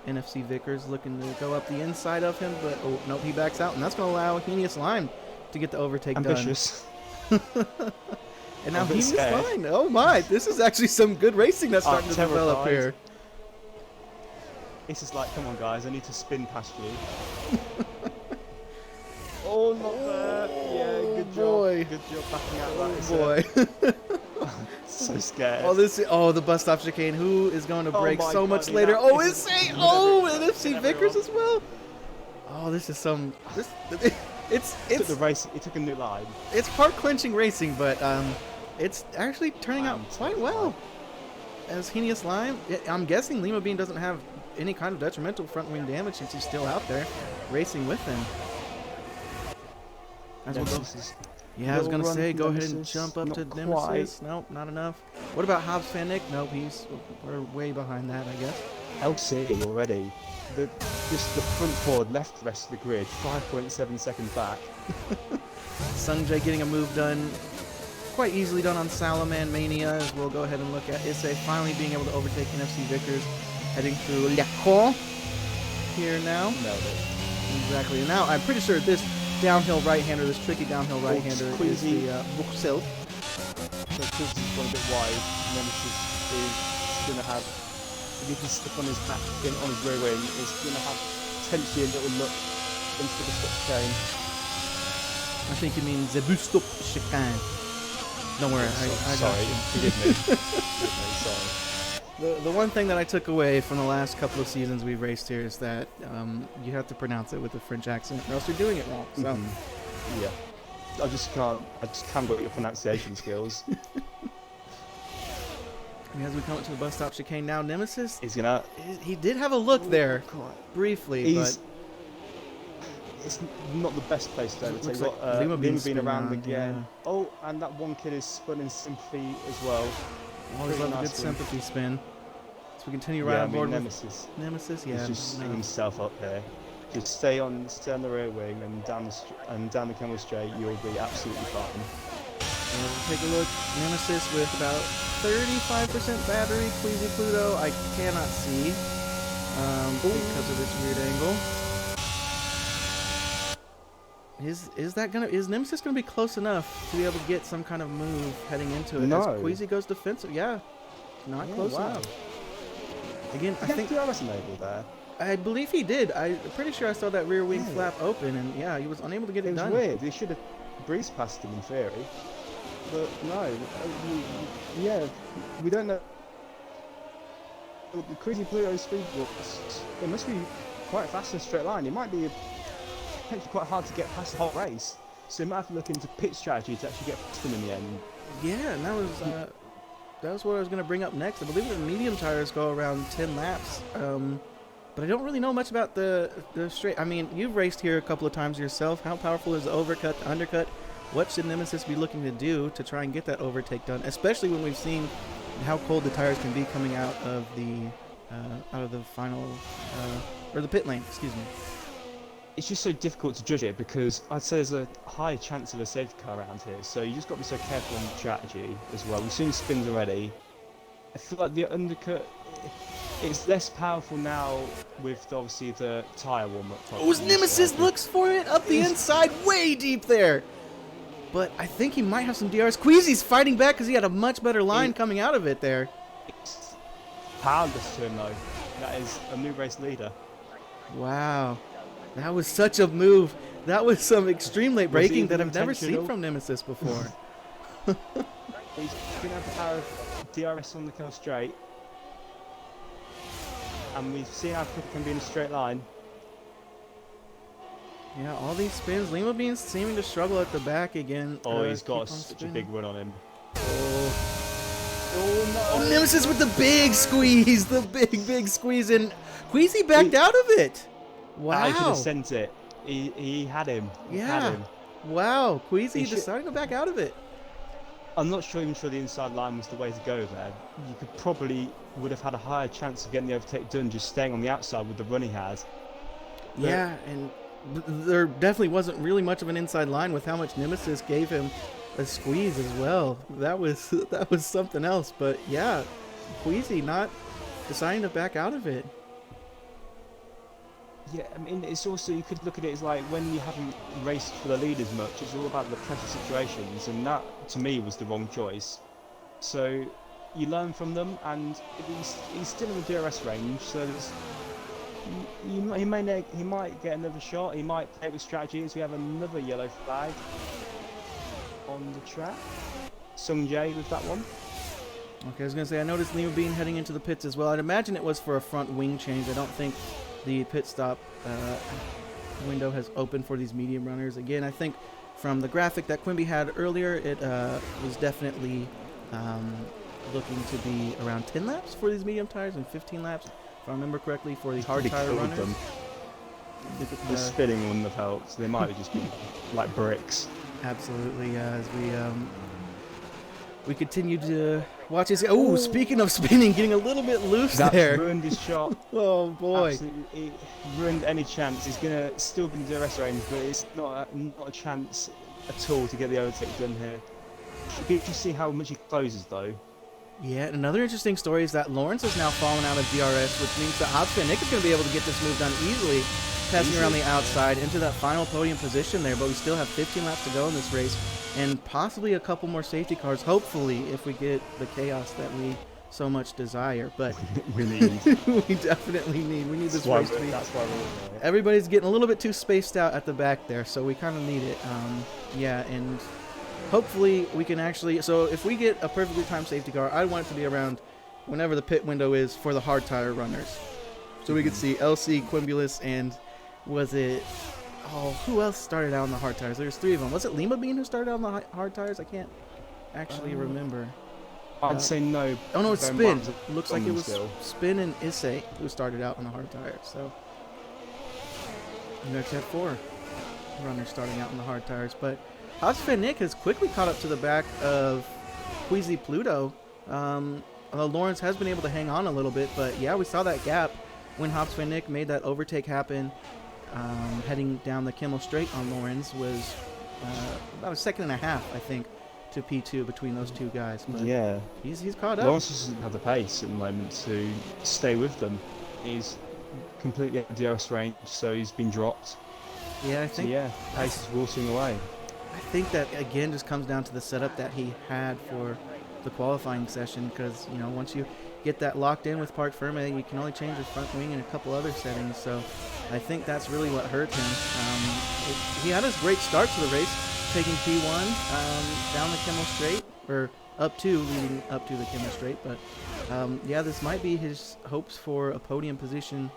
NFC Vickers looking to go up the inside of him, but oh nope, he backs out, and that's going to allow Henius Lime to get the overtake Ambitious. done. And now Henius Lime, oh my, this is actually some good racing that's starting to develop here. This is like, come on guys, I need to spin past you. Oh, not there. Yeah, good boy. Job. Good job backing out that. Boy. So scared. The bus stop chicane. Who is going to break so much later? Oh, Issei! Oh, and NFC Vickers as well. Oh, this is some. It's took the race. It took a new line. It's heart-clenching racing, but it's actually turning out quite well. As Henius Lime, I'm guessing Lima Bean doesn't have any kind of detrimental front wing damage since he's still out there racing with him. As we'll go. Yeah, I was going to say, go ahead and jump up to Nemesis. Nope, not enough. What about Hobbs Van Nick? Nope, we're way behind that, I guess. LC already. Just the front forward, left rest of the grid, 5.7 seconds back. Sungjae getting a move done, quite easily done on Salaman Mania, as we'll go ahead and look at Issei finally being able to overtake NFC Vickers. heading through Lacon here now. Nailed it. Exactly. And now I'm pretty sure this downhill right-hander, this tricky downhill right-hander is the Bruxelles. So Queasy's gone a bit wide. Nemesis is going to have, if he can slip on his back, on his rear wing, is going to have potentially a little look into the stop chicane. I think you mean the stop chicane. Don't worry, I got you. Forgive me. Sorry. The one thing that I took away from the last couple of seasons we've raced here is that you have to pronounce it with a French accent, or else you're doing it wrong. So, yeah, I just can't get your pronunciation skills. As we come up to the bus stop chicane now, Nemesis. He did have a look there, briefly, but it's not the best place to overtake. Looks You've like got Lima being Lima around spun again. yeah. Oh, and that one kid is spun in sympathy as well. Always love a good sympathy spin. So we continue right on board Nemesis. with Nemesis. Yeah, He's just setting himself up here. Just stay on the rear wing and down the camel straight. You'll be absolutely fine. We'll take a look. Nemesis with about 35% battery. Queasy Pluto, I cannot see because of this weird angle. Is Nemesis gonna be close enough to be able to get some kind of move heading into it? No. As Queasy goes defensive, yeah, not close enough. Again, I think DRS enabled there. I believe he did. I'm pretty sure I saw that rear wing flap open, and yeah, he was unable to get it done. It was weird. He should have breezed past him in theory, but no. We don't know. The Queasy Pluto speed books, it must be quite fast in a straight line. It might be potentially quite hard to get past the whole race, so you might have to look into pit strategy to actually get past them in the end. Yeah, and that was what I was going to bring up next. I believe the medium tires go around 10 laps, but I don't really know much about the straight. I mean, you've raced here a couple of times yourself. How powerful is the overcut, the undercut? What should Nemesis be looking to do to try and get that overtake done, especially when we've seen how cold the tires can be coming out of the final or the pit lane, excuse me. It's just so difficult to judge it because I'd say there's a high chance of a safety car around here, so you just got to be so careful on the strategy as well. We've seen spins already. I feel like the undercut, it's less powerful now with obviously the tyre warm-up. Oh, Nemesis looks for it up the inside, way deep there. But I think he might have some DRS. Queasy's fighting back because he had a much better line coming out of it there. It's powerless to him though. That is a new race leader. Wow. That was such a move. That was some extreme late braking that I've never seen from Nemesis before. He's going to have the power of DRS on the curl straight. And we've seen how quick it can be in a straight line. Yeah, all these spins. Lima Beans seeming to struggle at the back again. Oh, he's got such a big run on him. Oh no. Oh, Nemesis with the big squeeze. The big squeeze. And Queasy backed out of it. Wow. I should have sent it. He had him. Yeah. Wow. Queasy deciding to back out of it. I'm not even sure the inside line was the way to go there. You would have had a higher chance of getting the overtake done just staying on the outside with the run he had. Yeah, and there definitely wasn't really much of an inside line with how much Nemesis gave him a squeeze as well. That was something else. But yeah, Queasy not deciding to back out of it. Yeah, I mean, it's also, you could look at it as like when you haven't raced for the lead as much, it's all about the pressure situations, and that to me was the wrong choice. So you learn from them, and he's still in the DRS range, so he might get another shot. He might play with strategy as we have another yellow flag on the track. Sung Jae with that one. Okay, I was gonna say I noticed Lima Bean heading into the pits as well. I'd imagine it was for a front wing change. I don't think the pit stop window has opened for these medium runners. Again, I think from the graphic that Quimby had earlier, it was definitely looking to be around 10 laps for these medium tires and 15 laps, if I remember correctly, for the hard tire runners. Them. The spinning wouldn't have helped. They might have just been like bricks. Absolutely, as we continue to watch this. Oh, speaking of spinning, getting a little bit loose there. That ruined his shot. Oh boy! Absolutely, it ruined any chance. He's gonna still be in DRS range, but it's not a chance at all to get the overtake done here. You can see how much he closes though. Yeah, and another interesting story is that Lawrence has now fallen out of DRS, which means that Hobbs Van Nick is going to be able to get this move done easily, passing around the outside into that final podium position there. But we still have 15 laps to go in this race, and possibly a couple more safety cars, hopefully, if we get the chaos that we so much desire. But we need. we definitely need. We need this race to be. That's why we're here. Everybody's getting a little bit too spaced out at the back there, so we kind of need it. Yeah, and hopefully we can actually. So if we get a perfectly timed safety car, I want it to be around whenever the pit window is for the hard tire runners. So we could see LC, Quimbulus, and was it? Oh, who else started out on the hard tires? There's 3 of them. Was it Lima Bean who started out on the hard tires? I can't actually remember. I'd say no. Oh no, it's Spin. Barnes Looks like it was still. Spin and Issei who started out on the hard tires. So you actually had 4 runners starting out on the hard tires. But Hobbs Van Nick has quickly caught up to the back of Queasy Pluto. Although Lawrence has been able to hang on a little bit, but yeah, we saw that gap when Hobbs Van Nick made that overtake happen. Heading down the Kimmel Straight on Lawrence was about a second and a half, I think, to P2 between those 2 guys. But yeah, he's caught up. Lawrence doesn't have the pace at the moment to stay with them. He's completely out of DRS range, so he's been dropped. Yeah, I think. So yeah, pace is waltzing away. I think that again just comes down to the setup that he had for the qualifying session, because you know once you get that locked in with Parc Ferme, you can only change the front wing and a couple other settings. So I think that's really what hurt him. He had a great start to the race, taking P1 down the Kimmel Straight, or up to, leading up to the Kimmel Straight. But yeah, this might be his hopes for a podium position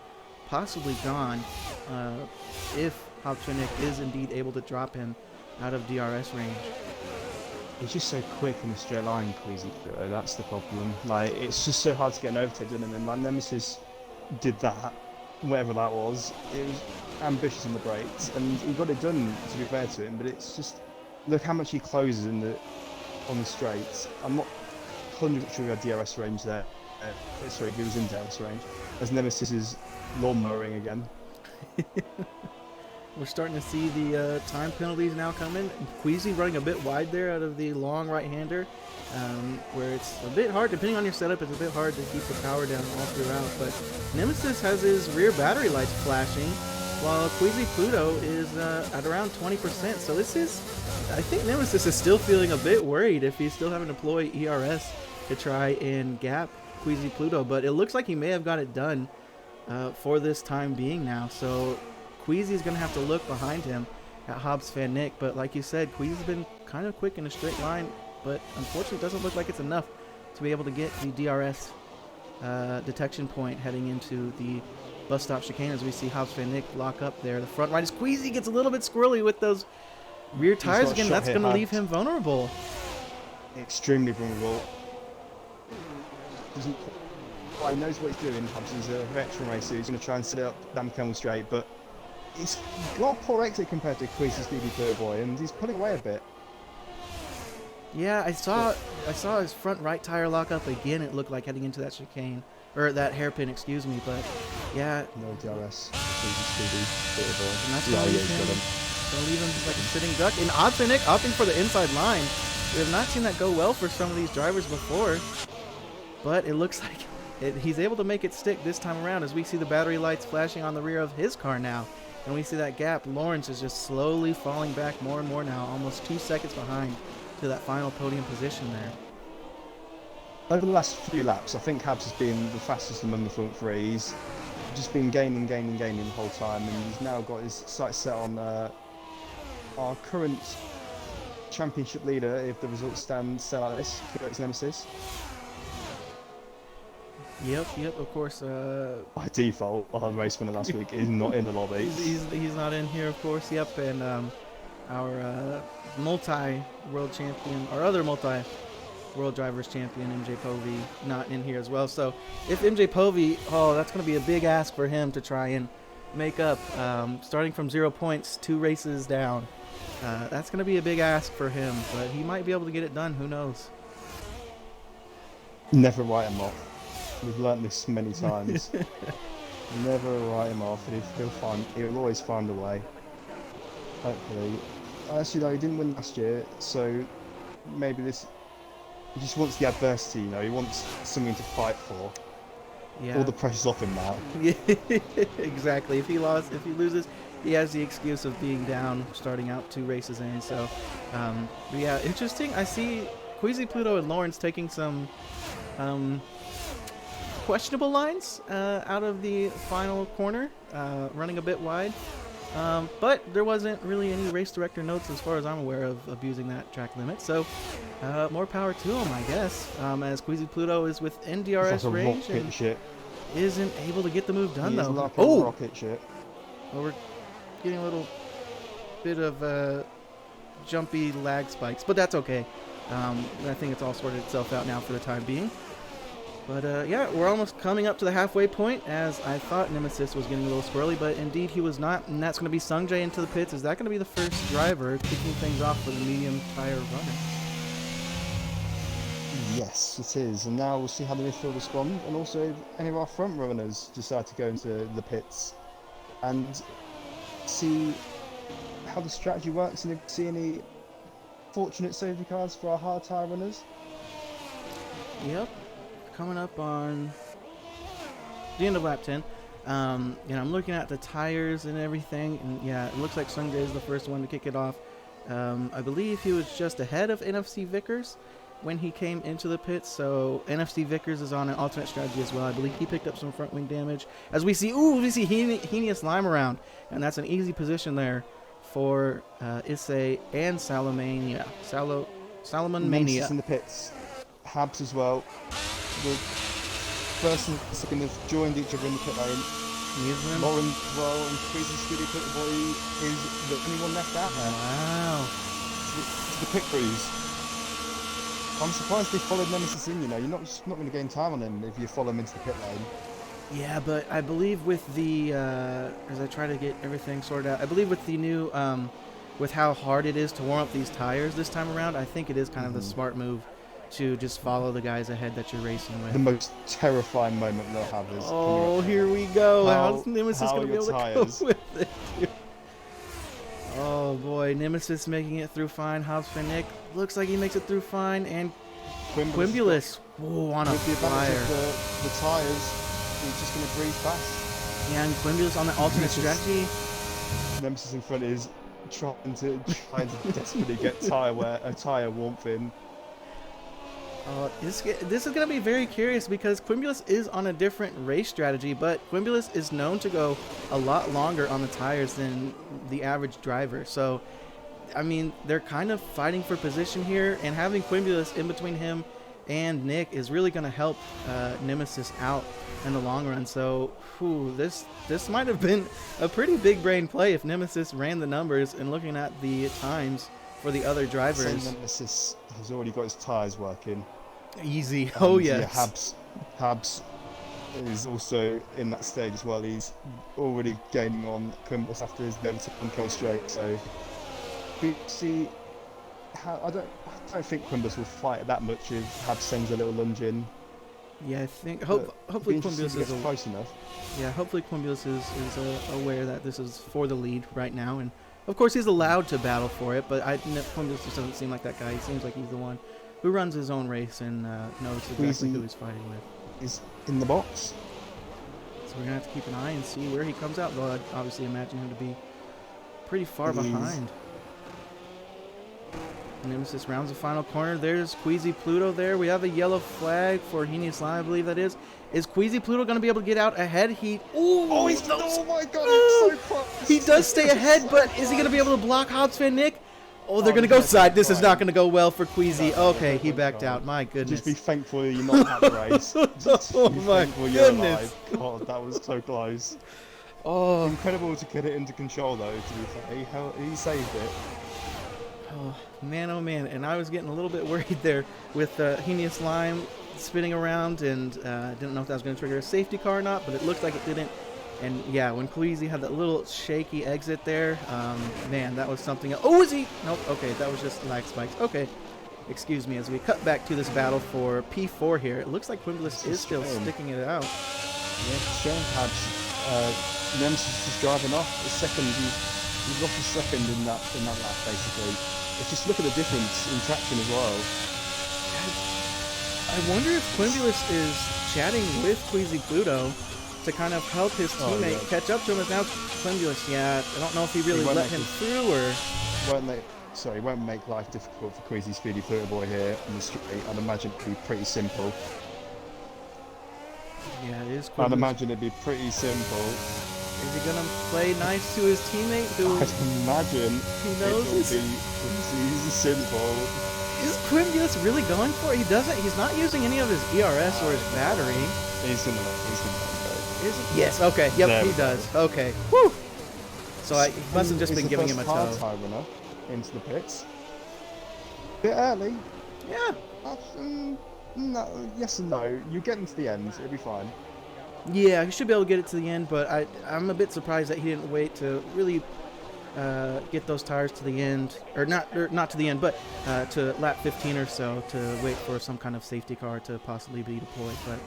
possibly gone if Hobbs Van Nick is indeed able to drop him out of DRS range. He's just so quick in a straight line, Queasy Pluto. That's the problem. Like, it's just so hard to get an overtake done, and like Nemesis did that, whatever that was. It was ambitious on the brakes, and he got it done, to be fair to him. But it's just look how much he closes on the straights. I'm not 100% sure he had DRS range there. Sorry, he was in DRS range. As Nemesis is lawnmowering again. We're starting to see the time penalties now coming. Queasy running a bit wide there out of the long right-hander, where it's a bit hard, depending on your setup, it's a bit hard to keep the power down all throughout. But Nemesis has his rear battery lights flashing, while Queasy Pluto is at around 20%. So this is, I think Nemesis is still feeling a bit worried if he's still having to deploy ERS to try and gap Queasy Pluto. But it looks like he may have got it done for this time being now. So Queasy's going to have to look behind him at Hobbs Van Nick, but like you said, Queasy's been kind of quick in a straight line, but unfortunately it doesn't look like it's enough to be able to get the DRS detection point heading into the bus stop chicane, as we see Hobbs Van Nick lock up there. The front right as Queasy gets a little bit squirrely with those rear tires again. That's going to leave him vulnerable. Extremely vulnerable. Well, he knows what he's doing. Hobbs is a veteran racer. He's going to try and set it up down Kimmel Straight, but he's got poor exit compared to Queasy Speedy Pluto Boy, and he's pulling away a bit. Yeah, I saw his front right tire lock up again. It looked like heading into that chicane, or that hairpin, excuse me. But yeah, no DRS. Queasy Speedy Pluto Boy. And that's going to leave him like a sitting duck. And Hobbs Van Nick opting for the inside line. We have not seen that go well for some of these drivers before, but it looks like he's able to make it stick this time around, as we see the battery lights flashing on the rear of his car now. And we see that gap. Lawrence is just slowly falling back more and more now, almost 2 seconds behind to that final podium position there. Over the last few laps, I think Hobbs has been the fastest among the front 3. He's just been gaining the whole time, and he's now got his sights set on our current championship leader, if the results stand still like this, QX Nemesis. Yep, of course. By default, our race winner last week is not in the lobby. He's not in here, of course. Yep, and our multi-world champion, our other multi-world drivers champion, MJ Povey, not in here as well. So if MJ Povey, that's going to be a big ask for him to try and make up. Starting from 0 points, 2 races down. That's going to be a big ask for him, but he might be able to get it done. Who knows? Never write him off. We've learnt this many times. Never write him off, and he'll always find a way. Hopefully. Actually, though, he didn't win last year, so maybe this He just wants the adversity, you know. He wants something to fight for. Yeah. All the pressure's off him now. Yeah, exactly. If he loses, he has the excuse of being down, starting out 2 races in. So, but yeah, interesting. I see Queasy, Pluto, and Lawrence taking some questionable lines out of the final corner, running a bit wide. But there wasn't really any race director notes as far as I'm aware of abusing that track limit. So, more power to him, I guess, as Queasy Pluto is within DRS like range and shit. isn't able to get the move done, though. Like a rocket shit. Well, we're getting a little bit of jumpy lag spikes, but that's okay. I think it's all sorted itself out now for the time being. But yeah, we're almost coming up to the halfway point, as I thought Nemesis was getting a little squirrely, but indeed he was not, and that's going to be Sungjae into the pits. Is that going to be the first driver kicking things off for the medium tire runner? Yes, it is, and now we'll see how the midfield respond, and also if any of our front runners decide to go into the pits, and see how the strategy works, and if see any fortunate safety cars for our hard tire runners. Yep. Coming up on the end of lap 10. I'm looking at the tires and everything, and yeah, it looks like Sungjae is the first one to kick it off. I believe he was just ahead of NFC Vickers when he came into the pits, so NFC Vickers is on an alternate strategy as well. I believe he picked up some front wing damage. As we see, Henius Lime around, and that's an easy position there for Issei and Salomon Mania. In the pits, Habs as well. The first and second have joined each other in the pit lane. Lauren well, and Queasy Speedy Pit Boy is the only one left out there. Wow. To the pit crews. I'm surprised they followed Nemesis in, you know. You're not going to gain time on him if you follow him into the pit lane. Yeah, but I believe with the, as I try to get everything sorted out, I believe with the new, with how hard it is to warm up these tires this time around, I think it is kind of the smart move to just follow the guys ahead that you're racing with. The most terrifying moment they'll have is... Oh, here we go. How's Nemesis going to be able to go with it? Oh boy, Nemesis making it through fine. Hobbs for Nick. Looks like he makes it through fine. And Quimulus, whoa, on a flyer. The tires, he's just going to breathe fast. Yeah, and Quimulus on the alternate strategy. Nemesis in front is trying to desperately get tire warmth in. This is going to be very curious because Quimulus is on a different race strategy, but Quimulus is known to go a lot longer on the tires than the average driver. So, I mean, they're kind of fighting for position here, and having Quimulus in between him and Nick is really going to help Nemesis out in the long run. So, this might have been a pretty big brain play if Nemesis ran the numbers and looking at the times for the other drivers. Nemesis has already got his tires working. Easy. Oh, yes. Yeah, Habs is also in that stage as well. He's already gaining on Quimulus after his negative control straight. So we see how I don't think Quimulus will fight that much if Habs sends a little lunge in. Yeah, I think hopefully Quimulus is close enough. Yeah, hopefully Quimulus is aware that this is for the lead right now, and of course he's allowed to battle for it. But Quimulus just doesn't seem like that guy. He seems like he's the one who runs his own race and knows exactly who he's fighting with. He's in the box. So we're going to have to keep an eye and see where he comes out, though I'd obviously imagine him to be pretty far behind. Nemesis rounds the final corner. There's Queasy Pluto there. We have a yellow flag for Henius Lime, I believe that is. Is Queasy Pluto going to be able to get out ahead? Oh my god, it's so close. He does stay ahead, but is he going to be able to block Hobbs Fan Nick? Oh, they're going to go side. This is not going to go well for Queasy. Okay, he backed out. My goodness. Just be thankful you're not at the race. Oh my goodness. God, that was so close. Oh, incredible to get it into control though, to be fair. He saved it. Oh man, and I was getting a little bit worried there with Henius Lime spinning around, and didn't know if that was going to trigger a safety car or not, but it looked like it didn't. And yeah, when Queasy had that little shaky exit there, man, that was something else. Oh, is he? Nope, okay, that was just lag spikes. Okay, excuse me, as we cut back to this battle for P4 here. It looks like Quimulus is still sticking it out. Yeah, shame perhaps. Nemesis is driving off. The second, he's off the second in that lap, basically. It's just look at the difference in traction as well. I wonder if Quimulus is chatting with Queasy Pluto to kind of help his teammate catch up to him. As now Quimulus, yeah, I don't know if he really let him through or. Sorry, won't make life difficult for Queasy Speedy Pluto Boy here on the street. I'd imagine it'd be pretty simple. Yeah, it is. I'd imagine it'd be pretty simple. Is he gonna play nice to his teammate? Who I'd imagine he knows it'll be pretty simple. Is Quimulus really going for it? He doesn't. He's not using any of his ERS or his battery. He's gonna go. Is he? Yes. Okay. Yep. He does. Okay. Woo. So he must have just been giving him a toe. Tire runner into the pits. Bit early. Yeah. No. Yes and no. You get into the end. It'll be fine. Yeah, he should be able to get it to the end, but I'm a bit surprised that he didn't wait to really get those tires to the end, or not to the end, but to lap 15 or so to wait for some kind of safety car to possibly be deployed. But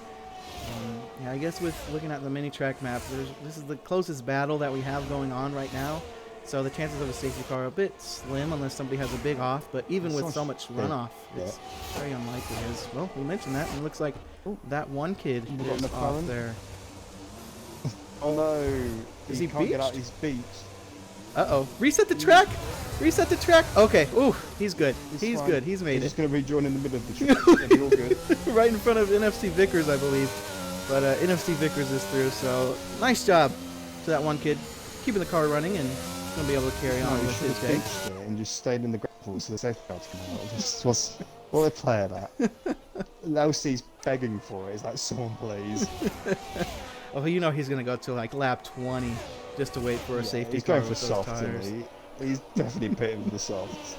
yeah, I guess with looking at the mini track map, this is the closest battle that we have going on right now. So the chances of a safety car are a bit slim unless somebody has a big off. But even with so much runoff, it's very unlikely. As well, we mentioned that, and it looks like that one kid is off there. Oh no! Is he can't beached? Get out. He's beached. Uh-oh. Reset the track! Reset the track! Okay. Ooh, he's good. He's good. He's made it. He's just going to rejoin in the middle of the track. It's going to be all good. Right in front of NFC Vickers, I believe. But NFC Vickers is through, so nice job to that one kid. Keeping the car running and going to be able to carry on with his day. And just stayed in the gravel so the safety car's come out. Just was what a player that. LC's begging for it. It's like, someone please. Oh, you know he's going to go to like lap 20 just to wait for a safety car with those tires. He's definitely pitting for the softs.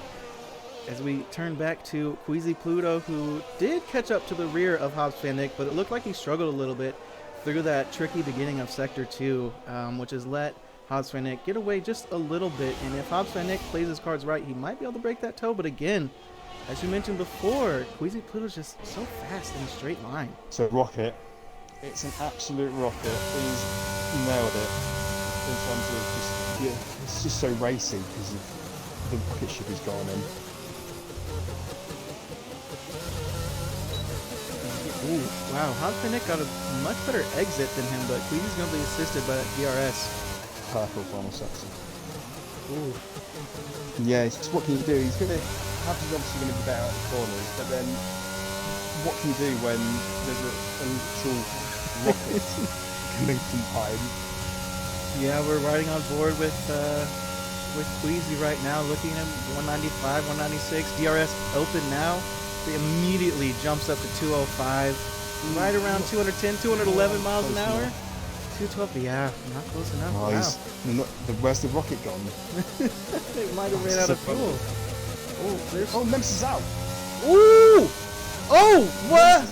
As we turn back to Queasy Pluto, who did catch up to the rear of Hobbs Van Nick, but it looked like he struggled a little bit through that tricky beginning of Sector 2, which has let Hobbs Van Nick get away just a little bit. And if Hobbs Van Nick plays his cards right, he might be able to break that toe. But again, as you mentioned before, Queasy Pluto's just so fast in a straight line. So rocket. It's an absolute rocket. He's nailed it in terms of just, it's just so racy because of the rocket ship he's gone in. Ooh, wow, Hobbs Van Nick got a much better exit than him, but Queasy's going to be assisted by that DRS. Purple final section. Ooh. Yeah, it's just what can you do? He's going to have to obviously going to be better at the corners, but then what can you do when there's a literal rocket coming from behind? Yeah, we're riding on board with Queasy right now, looking at 195, 196, DRS open now. He immediately jumps up to 205, right around 210, 211 miles an hour. 212, yeah, not close enough. Oh, wow. Where's the rocket gone? It might have ran out of fuel. Oh, Nemesis is out. Ooh! Oh, what?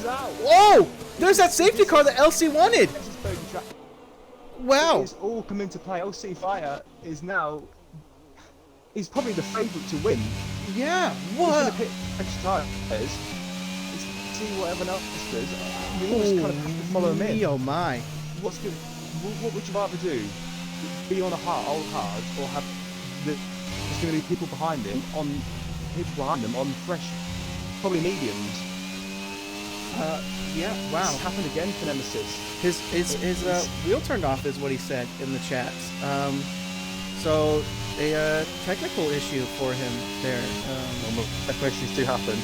Oh! There's that safety car that LC wanted. Wow. It's all come into play. LC Fire is now. He's probably the favourite to win. Yeah. What? He's going to pick extra tires. See what everyone else does. You almost kind of have to follow him in. Oh my. What would you rather do? Be on a old hard, or have there's going to be people behind him on fresh, probably mediums. Yeah. Wow. It's happened again for Nemesis. His wheel turned off is what he said in the chats. So a technical issue for him there. Technical issues do happen.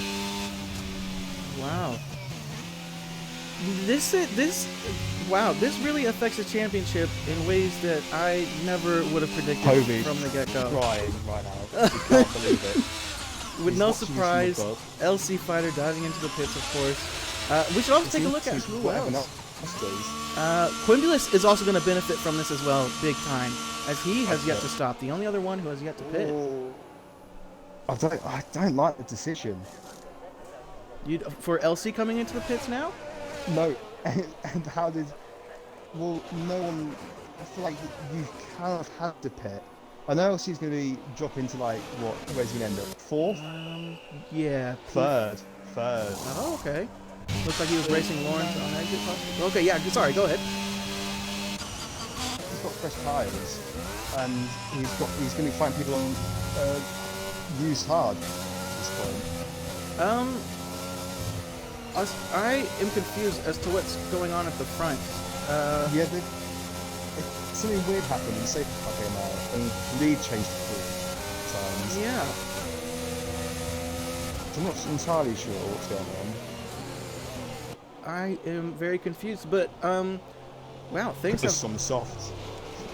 Wow. This really affects the championship in ways that I never would have predicted from the get-go. Crying right now. You can't believe it. With no surprise, LC Fighter diving into the pits, of course. We should also take a look at who else. Quimulus is also going to benefit from this as well, big time, as he has yet to stop. The only other one who has yet to pit. I don't like the decision. For LC coming into the pits now? No, and how did? Well, no one. I feel like you kind of had to pit. I know LC's going to be dropping to like what? Where's he going to end up? Fourth? Yeah. Third. Oh, okay. Looks like he was racing Lawrence on exit. Okay, yeah. Sorry, go ahead. He's got fresh tyres, and he's going to be fighting people on used hard at this point. I am confused as to what's going on at the front. Yeah, something weird happened when the safety car came out and lead changed times. Yeah. So I'm not entirely sure what's going on. I am very confused, but wow, things Just have on the softs.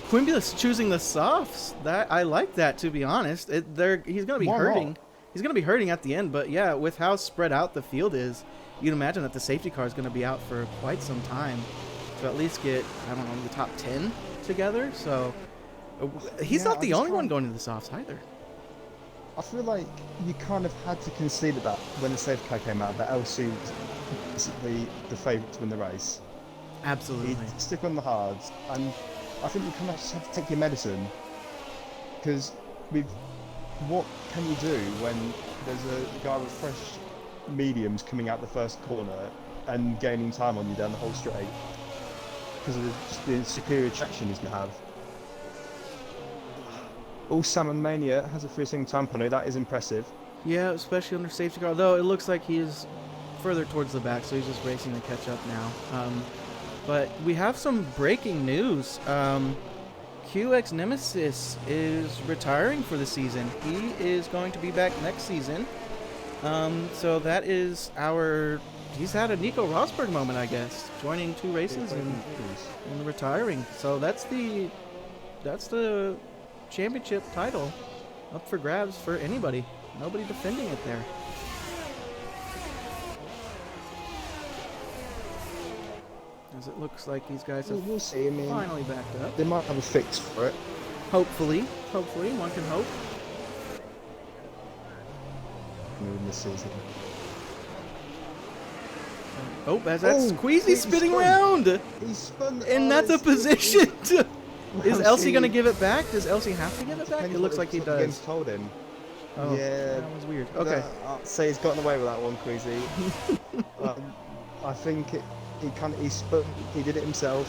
Quimulus choosing the softs. That I like that, to be honest. He's gonna be Why hurting. not? He's gonna be hurting at the end, but yeah, with how spread out the field is, you'd imagine that the safety car is gonna be out for quite some time to at least get, I don't know, the top 10 together. So he's not the only one going to the softs either. I feel like you kind of had to concede that when the safety car came out, that LC was basically the favourite to win the race. Absolutely. He'd stick on the hards, and I think you kind of just have to take your medicine, because what can you do when there's a guy with fresh mediums coming out the first corner and gaining time on you down the whole straight because of the superior traction he's going to have. All Salmon Mania has a 3-second time penalty. That is impressive. Yeah, especially under safety car. Though it looks like he is further towards the back, so he's just racing to catch up now. But we have some breaking news. QX Nemesis is retiring for the season. He is going to be back next season. So that is he's had a Nico Rosberg moment, I guess, joining 2 races and retiring. So that's the championship title up for grabs for anybody. Nobody defending it there. As it looks like these guys have We'll see. I mean, finally backed up. they might have a fix for it. Hopefully, one can hope. In this season. Oh, as that's Squeezy he spinning spun. around! He spun. And that's a position! Is Elsie going to give it back? Does Elsie have to give it back? It looks like he does. Game's told him. Oh, Yeah. that was weird. Okay. I'd say he's gotten away with that one, Queasy. I think he spun. He did it himself.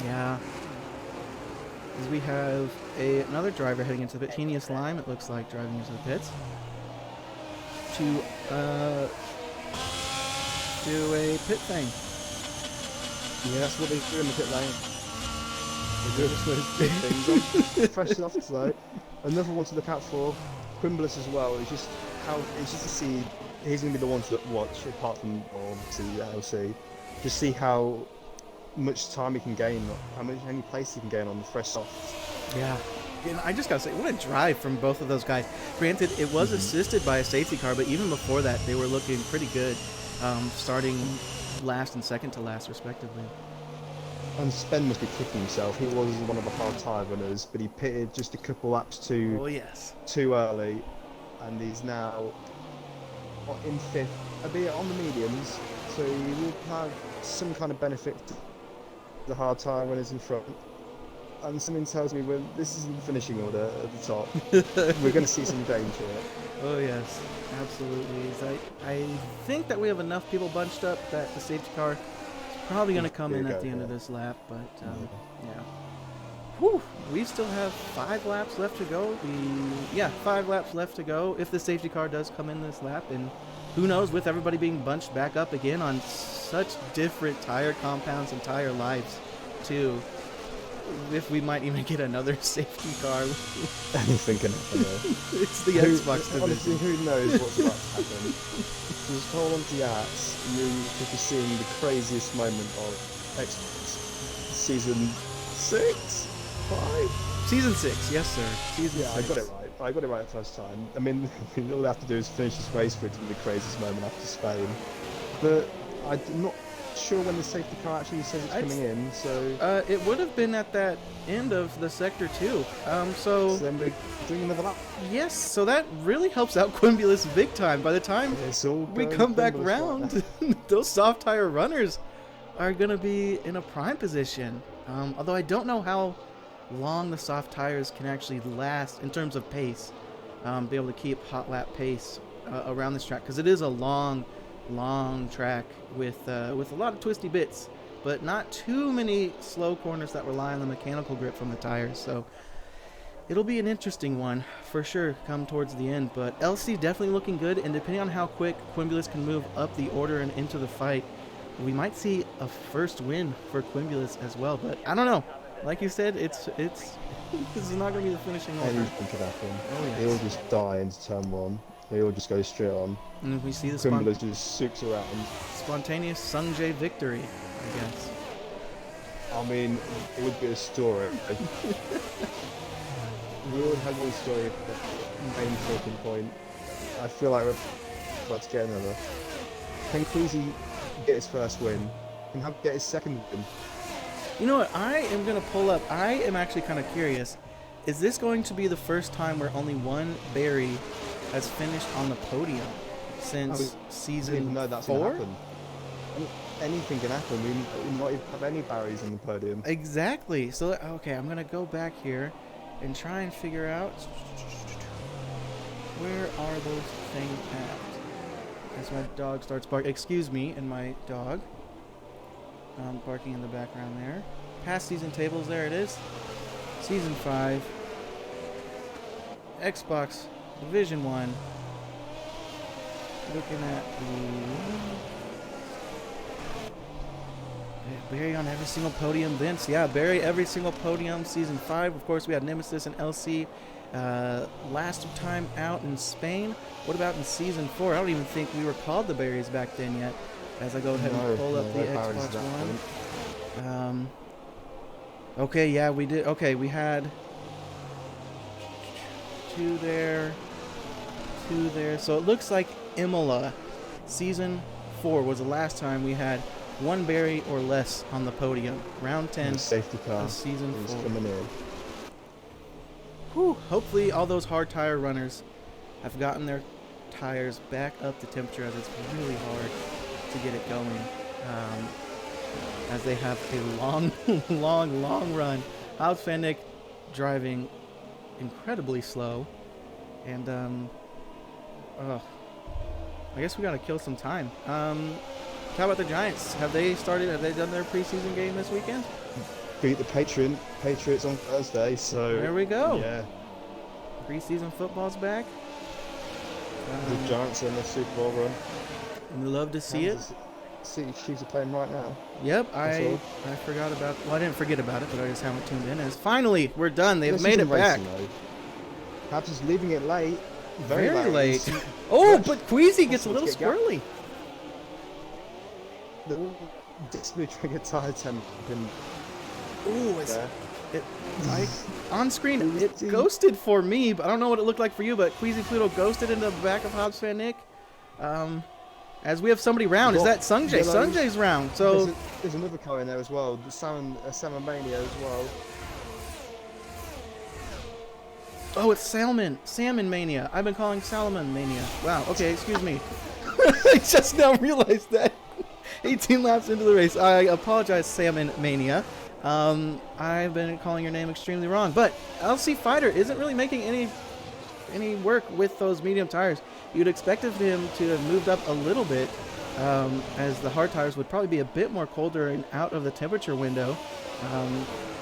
Yeah. As we have another driver heading into the pit. Genius Lime, it looks like, driving into the pits. To do a pit thing. Yeah, that's what they do in the pit lane. They do those big things. Fresh off slow. Another one to look out for. Quimulus as well. It's just to see. He's going to be the one to watch, apart from obviously the LC. Just see how much time he can gain, any place he can gain on the fresh softs. Yeah. And I just gotta say, what a drive from both of those guys. Granted, it was assisted by a safety car, but even before that, they were looking pretty good, starting last and second to last, respectively. And Spen must be kicking himself. He was one of the hard tire runners, but he pitted just a couple laps too early, and he's now in 5th, albeit on the mediums, so he will have some kind of benefit to the hard tire runners in front. And something tells me when this isn't the finishing order at the top, we're going to see some danger. Oh yes, absolutely. I think that we have enough people bunched up that the safety car is probably going to come in at the end of this lap, but yeah. Whew, we still have 5 laps left to go. 5 laps left to go if the safety car does come in this lap, and who knows, with everybody being bunched back up again on such different tire compounds and tire lives too, if we might even get another safety car. Anything can happen. It's the Xbox division. Honestly, who knows what's about to happen? Just hold on to your hats. You could be seeing the craziest moment of Xbox season 6, 5. Season 6, yes sir. Season 6. I got it right. I got it right the first time. I mean, all they have to do is finish this race for it to be the craziest moment after Spain. But I'm not sure when the safety car actually says it's coming in, so... it would have been at that end of the Sector 2. So then we're doing another lap. Yes, so that really helps out Quimulus big time. By the time we come back round, those soft tire runners are going to be in a prime position. Although I don't know how long the soft tires can actually last in terms of pace, be able to keep hot lap pace around this track, because it is a long track with a lot of twisty bits, but not too many slow corners that rely on the mechanical grip from the tires. So it'll be an interesting one for sure come towards the end. But LC definitely looking good, and depending on how quick Quimulus can move up the order and into the fight, we might see a first win for Quimulus as well. But I don't know. Like you said, it's this is not going to be the finishing order. Anything could happen. Oh, yes. He'll just die into turn 1. He'll just go straight on. And if we see the Quimulus just soups around. spontaneous Sungjae victory, I guess. I mean, it would be a story. We would have one story at the main talking point. I feel like we're about to get another. Can Queasy get his first win? Can he get his second win? You know what? I am going to pull up. I am actually kind of curious. Is this going to be the first time where only one Barry has finished on the podium since season 4? I didn't know that's going to happen. Anything can happen. We might even have any Barrys on the podium. Exactly. So, okay, I'm going to go back here and try and figure out where are those things at. As my dog starts barking. Excuse me, and my dog barking in the background there. Past season tables, there it is. Season 5. Xbox Division 1. Looking at Barry on every single podium. Vince, yeah, Barry every single podium. Season 5, of course, we had Nemesis and LC last time out in Spain. What about in Season 4? I don't even think we were called the Barrys back then yet. As I go ahead and pull up the Xbox One. Okay, yeah, we did. Okay, we had 2 there, 2 there. So it looks like Imola, Season 4 was the last time we had 1 Barry or less on the podium. Round 10 safety car of Season 4. Coming in. Whew, hopefully all those hard tire runners have gotten their tires back up to temperature, as it's really hard to get it going. As they have a long run. House Fennick driving incredibly slow. And, I guess we got to kill some time. How about the Giants? Have they done their preseason game this weekend? Beat the Patriots on Thursday, so... There we go. Yeah. Preseason football's back. The Giants are in the Super Bowl run. We love to see it. City Chiefs are playing right now. Yep, I forgot about... Well, I didn't forget about it, but I just haven't tuned in. As finally, we're done. They've made it back. Perhaps just leaving it late. Very late. Oh, but Queasy gets a little squirrely. The display trigger tire temp. Ooh, on screen, it ghosted for me, but I don't know what it looked like for you, but Queasy Pluto ghosted in the back of Hobbs Van Nick. As we have somebody round. Is that Sungjae? Sungjae's round. So there's another car in there as well. The Salmon Mania as well. Oh, it's Salmon Mania. I've been calling Salmon Mania. Wow. Okay, excuse me. I just now realized that. 18 laps into the race. I apologize, Salmon Mania. I've been calling your name extremely wrong. But LC Fighter isn't really making any work with those medium tires. You'd expect of him to have moved up a little bit, as the hard tires would probably be a bit more colder and out of the temperature window.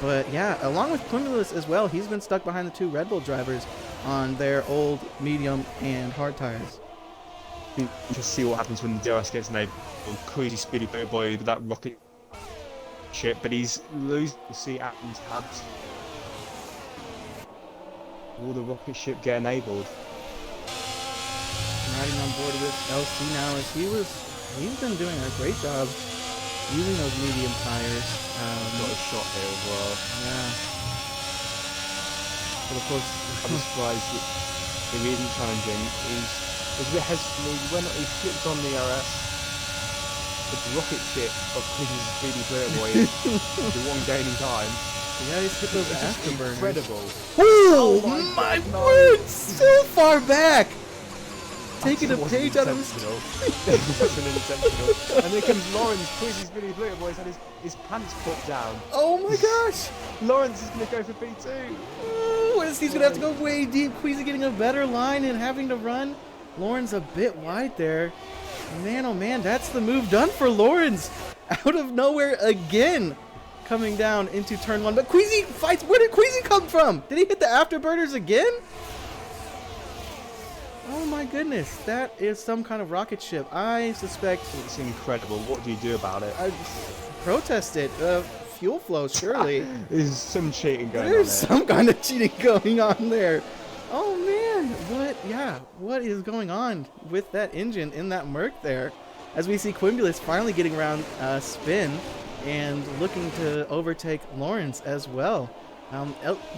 But yeah, along with Quimulus as well, he's been stuck behind the 2 Red Bull drivers on their old, medium, and hard tires. Just see what happens when DRS gets enabled. Crazy speedy boy with that rocket ship, but he's losing to see Athens Habs. Will the rocket ship get enabled? Riding on board with LC now, as he's been doing a great job using those medium tires. Got a shot here as well. Yeah. But of course, I'm surprised if he isn't challenging. He's a bit hesitant. When he flipped on the RS, the rocket ship of Quiz's speedy player boy is the one gaining time. Yeah, he's hit those afterburners. Incredible. Oh my word! So far back! Taking a page out of his... That's unintentional. And here comes Lawrence, Quiz's speedy player boy, had his pants put down. Oh my gosh! Lawrence is going to go for P2. Oh, he's going to have to go way deep. Queasy getting a better line and having to run. Lawrence a bit wide there. Man, oh man, that's the move done for Lawrence. Out of nowhere again. coming down into turn 1. But Queasy fights. Where did Queasy come from? Did he hit the afterburners again? Oh my goodness, that is some kind of rocket ship. I suspect It's incredible. What do you do about it? I protest it. Fuel flow, surely. There's some cheating going There's on there. some kind of cheating going on there. Oh man, what is going on with that engine in that Merc there? As we see Quimbulus finally getting around Spin and looking to overtake Lawrence as well.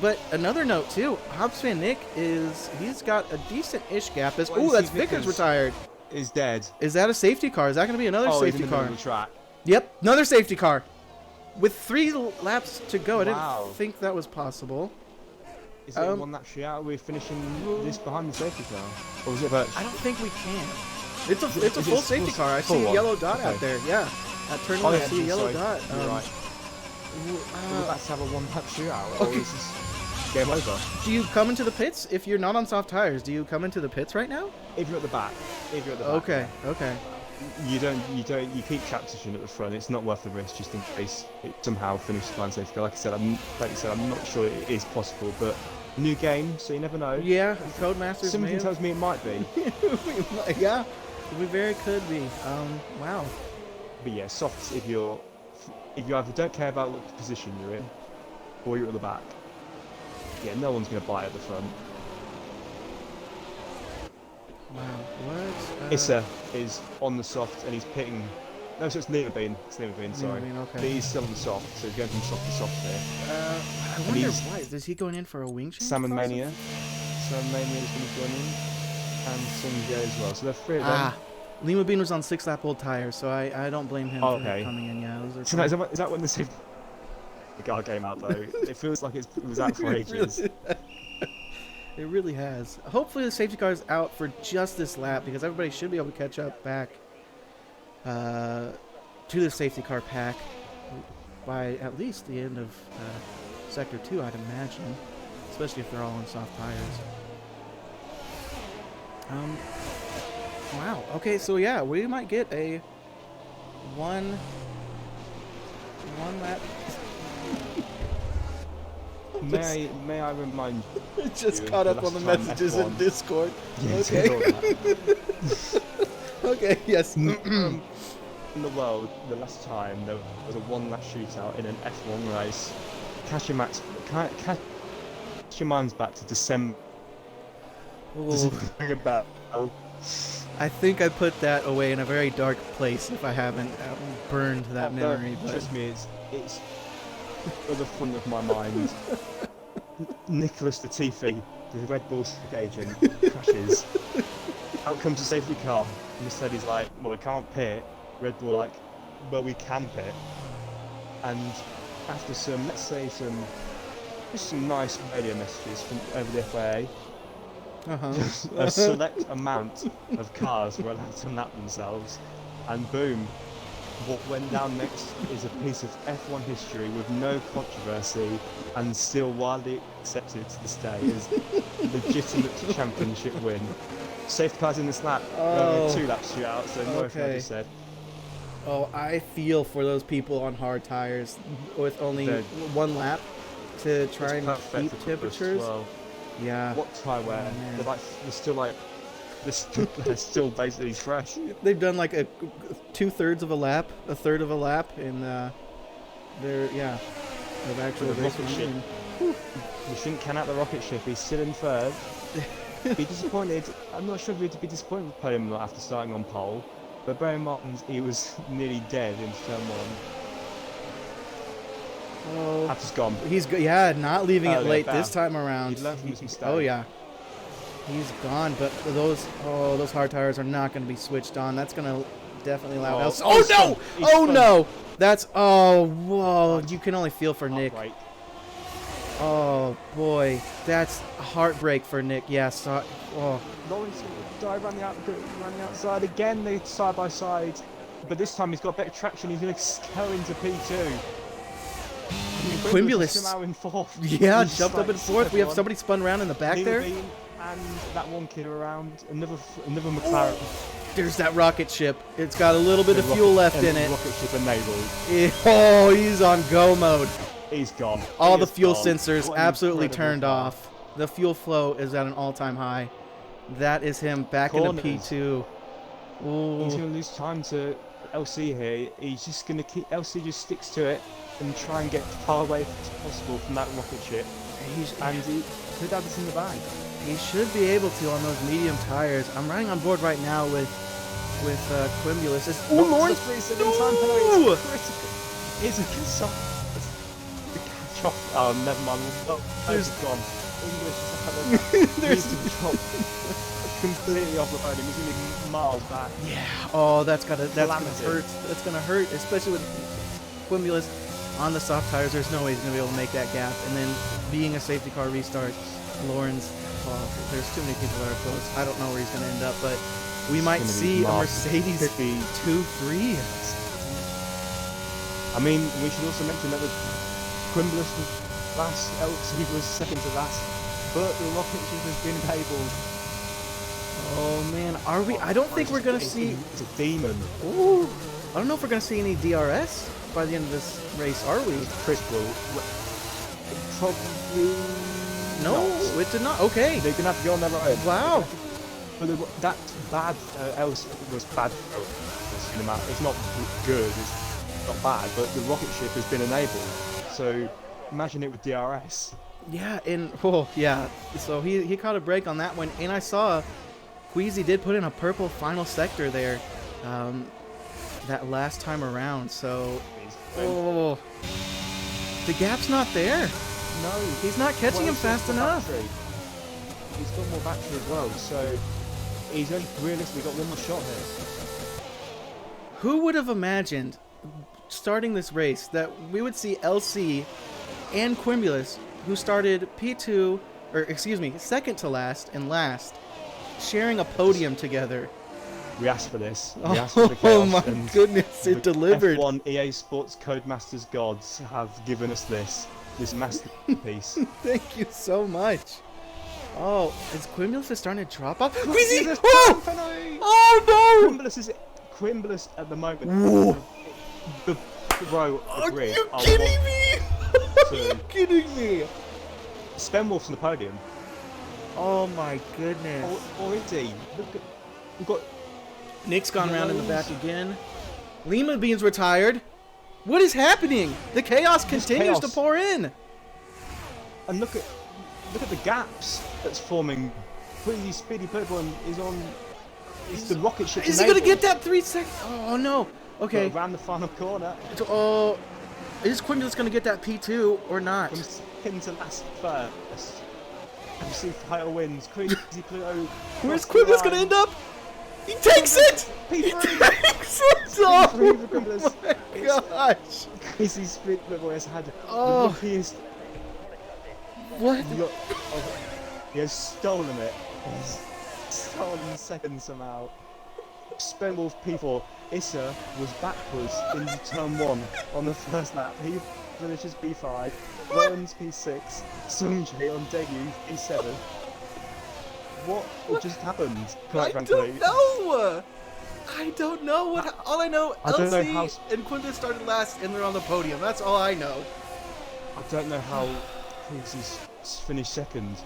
But another note too, Hobbs Van Nick he's got a decent-ish gap. Ooh, that's Vickers retired. Is dead. Is that a safety car? Is that going to be another Oh, he's safety in the car? middle of the track. Yep, another safety car. With 3 laps to go, I Wow. didn't think that was possible. Is it one lap sheet out? Are we finishing this behind the safety car? Or is it about... I don't think we can. It's a Is full it safety car. I full see a one? yellow dot Okay. out there. Yeah, at turn Oh, 1 I yeah, see a yellow sorry. dot. You're right. We're about to have a one-lap shootout, or is this game over? Do you come into the pits if you're not on soft tires? Do you come into the pits right now? If you're at the back. Okay, okay. You keep track position at the front. It's not worth the risk, just in case it somehow finishes behind safety car. Like you said, I'm not sure it is possible, but new game, so you never know. Yeah, Codemasters Something tells me it might be. Yeah, we very could be. Wow. But yeah, softs if you either don't care about what position you're in, or you're at the back. Yeah, no one's going to buy at the front. Wow, what? Issa is on the soft and he's pitting. No, so it's Lima Bean. Sorry. Bean, okay. But he's still on the soft, so he's going from soft to soft there. I wonder he's- why. Is he going in for a wing change? Salmon possibly? Mania. Salmon Mania is going to join in. And Sunjay as well. So they're 3 of them. Ah, Lima Bean was on 6-lap old tires, so I don't blame him for Okay. coming in. Yeah, those are So is that when the car came out though? It feels like it was out for ages. It really has. Hopefully the safety car is out for just this lap because everybody should be able to catch up back to the safety car pack by at least the end of Sector 2, I'd imagine. Especially if they're all on soft tires. Wow. Okay, so yeah, we might get a one lap. May I remind you? Just of caught the up on the last time messages in F1 Discord. Yes, Okay. I saw that. Okay, yes. In the world, the last time there was a one-lap shootout in an F1 race, cast your minds back to December. Does it ring a bell? I think I put that away in a very dark place if I haven't burned that memory. But Trust me, it's for the fun of my mind. Nicholas Latifi, the Red Bull agent, crashes. Out comes a safety car. Mercedes like, well, we can't pit. Red Bull like, well, we can pit. And after some, let's say just some nice radio messages from over the FIA, a select amount of cars were allowed to lap themselves, and boom, what went down next is a piece of F1 history with no controversy and still widely accepted to this day as legitimate championship win. Safety cars in this lap, only 2 laps shootout, so no further said. Oh, I feel for those people on hard tires with only They're- 1 lap to try and Perfect keep for Chris as temperatures. well. Yeah. What tyre wear? man. They're still basically fresh. They've done like a 2/3 of a lap, a third of a lap, and they've actually With a rocket ship. racing. We shouldn't count out the rocket ship. He's still in third. Be disappointed. I'm not sure if he'd be disappointed with podium after starting on pole, but bear in mind he was nearly dead in turn 1. Oh, After's gone. not leaving it Oh, yeah, late bam. this time around. He learned from his mistake. Oh yeah, he's gone. But those hard tires are not going to be switched on. That's going to definitely allow. Oh, Oh he's no! gone. He's Oh gone. no! That's whoa! You can only feel for Nick. Upright. Oh boy, that's a heartbreak for Nick. Yeah, Lawrence dive around the outside again. They side by side, but this time he's got better traction. He's going to go into P2. Quimbulus. Somehow in 4th. Yeah, He's jumped up like in 4th. We have everyone. somebody spun around in the back Lima there. Bean and that one kid around. Another McLaren. There's that rocket ship. It's got a little bit of fuel left in it. Rocket ship enabled. Oh, he's on go mode. He's gone. All He the is fuel gone. sensors What an absolutely incredible turned car. off. The fuel flow is at an all-time high. That is him back into Corners. P2. Ooh. He's going to lose time to LC here. He's just going to keep... LC just sticks to it and try and get far away as possible from that rocket ship. And he could have this in the bag. He should be able to on those medium tires. I'm riding on board right now with Quimulus. Oh, Lawrence! No! It's a consult. The catch off. Oh, never mind. Oh, There's gone. English There's needs to drop completely off the podium. He's going to be miles back. yeah. Oh, that's gonna Calamity. hurt. That's gonna hurt, especially with Quimulus on the soft tires. There's no way he's gonna be able to make that gap. And then being a safety car restart, Lawrence. Oh, there's too many people that are close. I don't know where he's gonna end up, but we might gonna be see a miles. Mercedes Could be. 2-3. I mean, we should also mention that the Quimbless was last, LC was second to last, but the rocket ship has been enabled. Oh man, are we? I don't think we're gonna see. It's a demon. Ooh, I don't know if we're gonna see any DRS by the end of this race. Are we? Chris will probably No, not. it did not. Okay. They're gonna have to go on their own. Wow. But that bad else was bad for the cinema. It's not good. It's not bad, but the rocket ship has been enabled. So imagine it with DRS. Yeah, and oh yeah. So he caught a break on that one, and I saw Queasy did put in a purple final sector there, that last time around. So oh, the gap's not there. No, He's not catching him he's got fast more enough. battery. He's got more battery as well, so he's only realistically got one more shot here. Who would have imagined starting this race that we would see LC and Quimulus, who started P2, or excuse me, second to last and last, sharing a podium together? We asked for this. We asked for the chaos, Oh my and goodness, it the delivered. F1 EA Sports Codemasters gods have given us this masterpiece. Thank you so much. Oh, is Quimulus starting to drop off? Quimulus Queasy! is Oh! Anthony! Oh Quimbless at the moment. Whoa. The row no! of Are grid. you are kidding one- me? Are you kidding me? Spenwolf's on the podium. Oh my goodness. Or is he? Look at, we've got Nick's gone around in the back again. Lima Bean's retired. What is happening? The chaos continues to chaos. pour in. and look at the gaps that's forming. Pretty Speedy Purple is on. It's the rocket ship. Is he gonna get that 3 seconds? Oh no. Okay. Around the final corner. Oh, is Quimulus gonna get that P2 or not? From second to last first. MC title wins. Crazy Pluto. Where's Quimulus gonna end up? He takes it! He P3. takes it! Oh P3 for Quimulus. my gosh! Crazy Speedy Purple has had Oh. the luckiest. What? Look, he has stolen it. He's stolen second somehow. Spenwolf P4. Issa was backwards into turn 1 on the first lap. He finishes P5. Burns P6. Sungjae on debut P7. What just happened? I don't know! I don't know what. All I know, I don't know LC how- and Quimulus started last and they're on the podium. That's all I know. I don't know how Cruisy's finished second.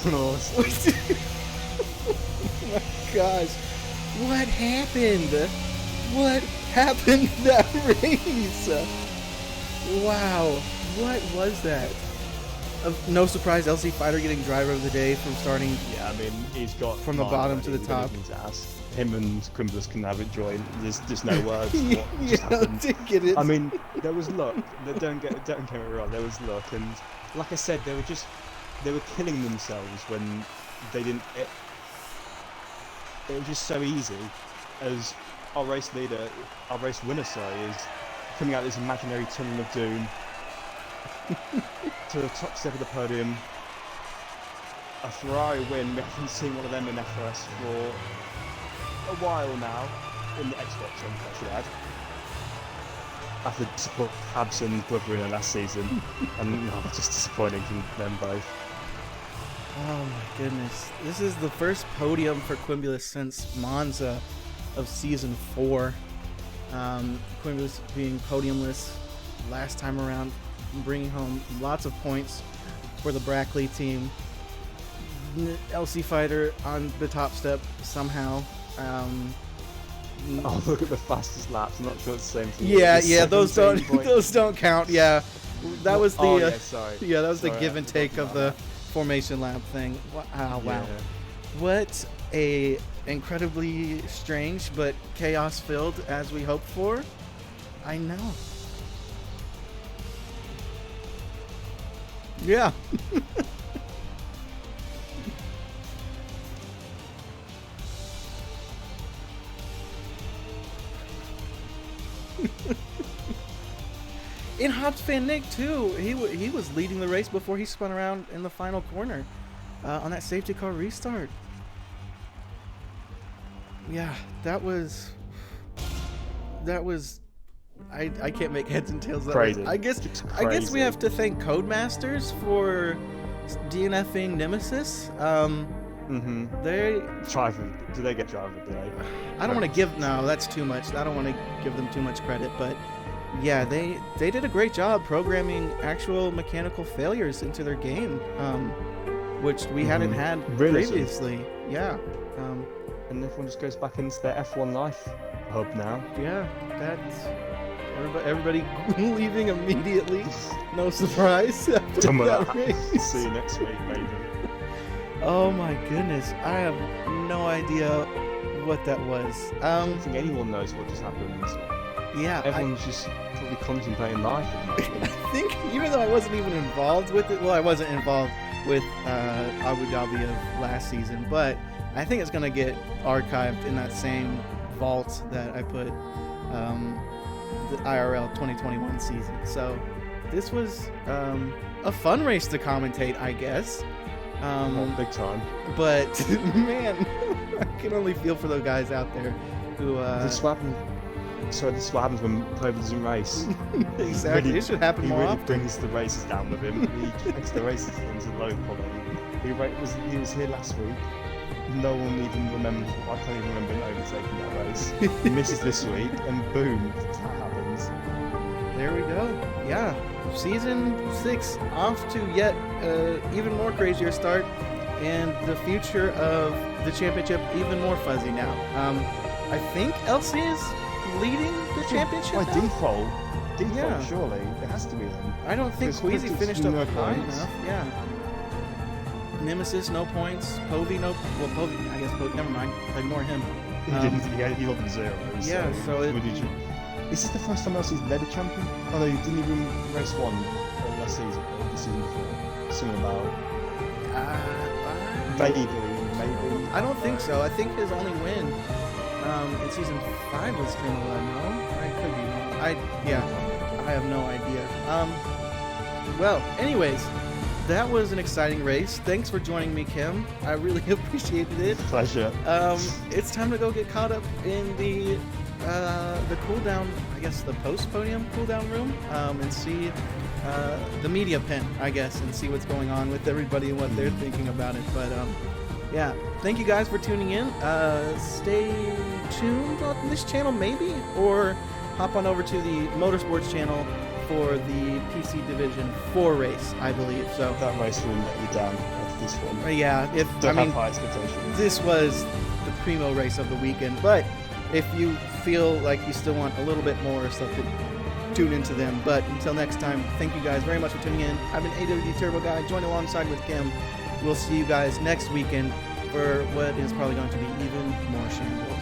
Oh my gosh. What happened? What happened in that race? Wow. What was that? No surprise, LC Fighter getting driver of the day from starting. Yeah, I mean, he's got From the bottom to the top. Him and Quimbless can have it joined. There's no words. for Yeah, what just happened. to get it. I mean, there was luck. Don't get me wrong. There was luck, and like I said, they were killing themselves when they didn't. It was just so easy, as our race leader, our race winner, sorry, is coming out this imaginary tunnel of doom to the top step of the podium. A Ferrari win. We haven't seen one of them in FRS for a while now, in the Xbox, I should add. After support Habs brother in last season, and just disappointing from them both. Oh my goodness. This is the first podium for Quimulus since Monza. of Season 4. Quintus being podiumless last time around, bringing home lots of points for the Brackley team. LC Fighter on the top step somehow. Oh, look at the fastest laps. I'm not sure it's the same thing. Yeah, those don't count. Yeah, that was the sorry. Yeah, that was the Sorry, give I and forgot take of about the that. formation lap thing. Wow. Yeah. What a incredibly strange but chaos filled as we hoped for. I know. Yeah. In Hobbs Fan Nick too, he was leading the race before he spun around in the final corner on that safety car restart. Yeah, that was I can't make heads and tails of that. Crazy. I guess we have to thank Codemasters for DNFing Nemesis. They Do they get driver of the day? I don't want to give that's too much. I don't want to give them too much credit, but yeah, they did a great job programming actual mechanical failures into their game, which we hadn't had previously. Yeah. And everyone just goes back into their F1 life hub now. Yeah, that's everybody leaving immediately. No surprise. After Done with that that. race. See you next week, maybe. Oh my goodness, I have no idea what that was. I don't think anyone knows what just happened. Yeah, Everyone's just probably contemplating life at the moment. I think even though I wasn't even involved with it, well, I wasn't involved with Abu Dhabi of last season, but I think it's going to get archived in that same vault that I put the IRL 2021 season. So this was a fun race to commentate, I guess. Big time. But man, I can only feel for those guys out there who. This is what happens when Clover doesn't race. Exactly. It should happen he more really often. brings the races down with him. He drags the races into low quality. He was here last week. No one even remembers. I can't even remember him overtaking that race. He misses this week, and boom, that happens. There we go. Yeah, season 6 off to yet even more crazier start, and the future of the championship even more fuzzy now. I think LC is leading the championship By now? default, Yeah. surely it has to be him. I don't think Because Queasy Quintus, finished up no high points. enough. Yeah. Nemesis, no points. Povey, no. Well, Povey, I guess. Never mind. Ignore him. He didn't. He got 0. Yeah, so it- Is this the first time LC's led a champion? Oh no, he didn't even race one last season, or the season before. Something about maybe. I don't think so. I think his only win in season 5 was Trinidad. No, I could be wrong. I have no idea. Well, anyways, that was an exciting race. Thanks for joining me, Kim. I really appreciated it. Pleasure. It's time to go get caught up in the cool down, I guess the post-podium cool-down room, and see the media pen, I guess, and see what's going on with everybody and what they're thinking about it. But yeah, thank you guys for tuning in. Stay tuned on this channel maybe, or hop on over to the Motorsports channel for the PC Division 4 race, I believe. So That race will let you down after this one. yeah, Don't have high expectations. this was the primo race of the weekend, but if you feel like you still want a little bit more stuff, to tune into them. But until next time, thank you guys very much for tuning in. I've been AWD Turbo Guy, joined alongside with Kim. We'll see you guys next weekend for what is probably going to be even more shambles.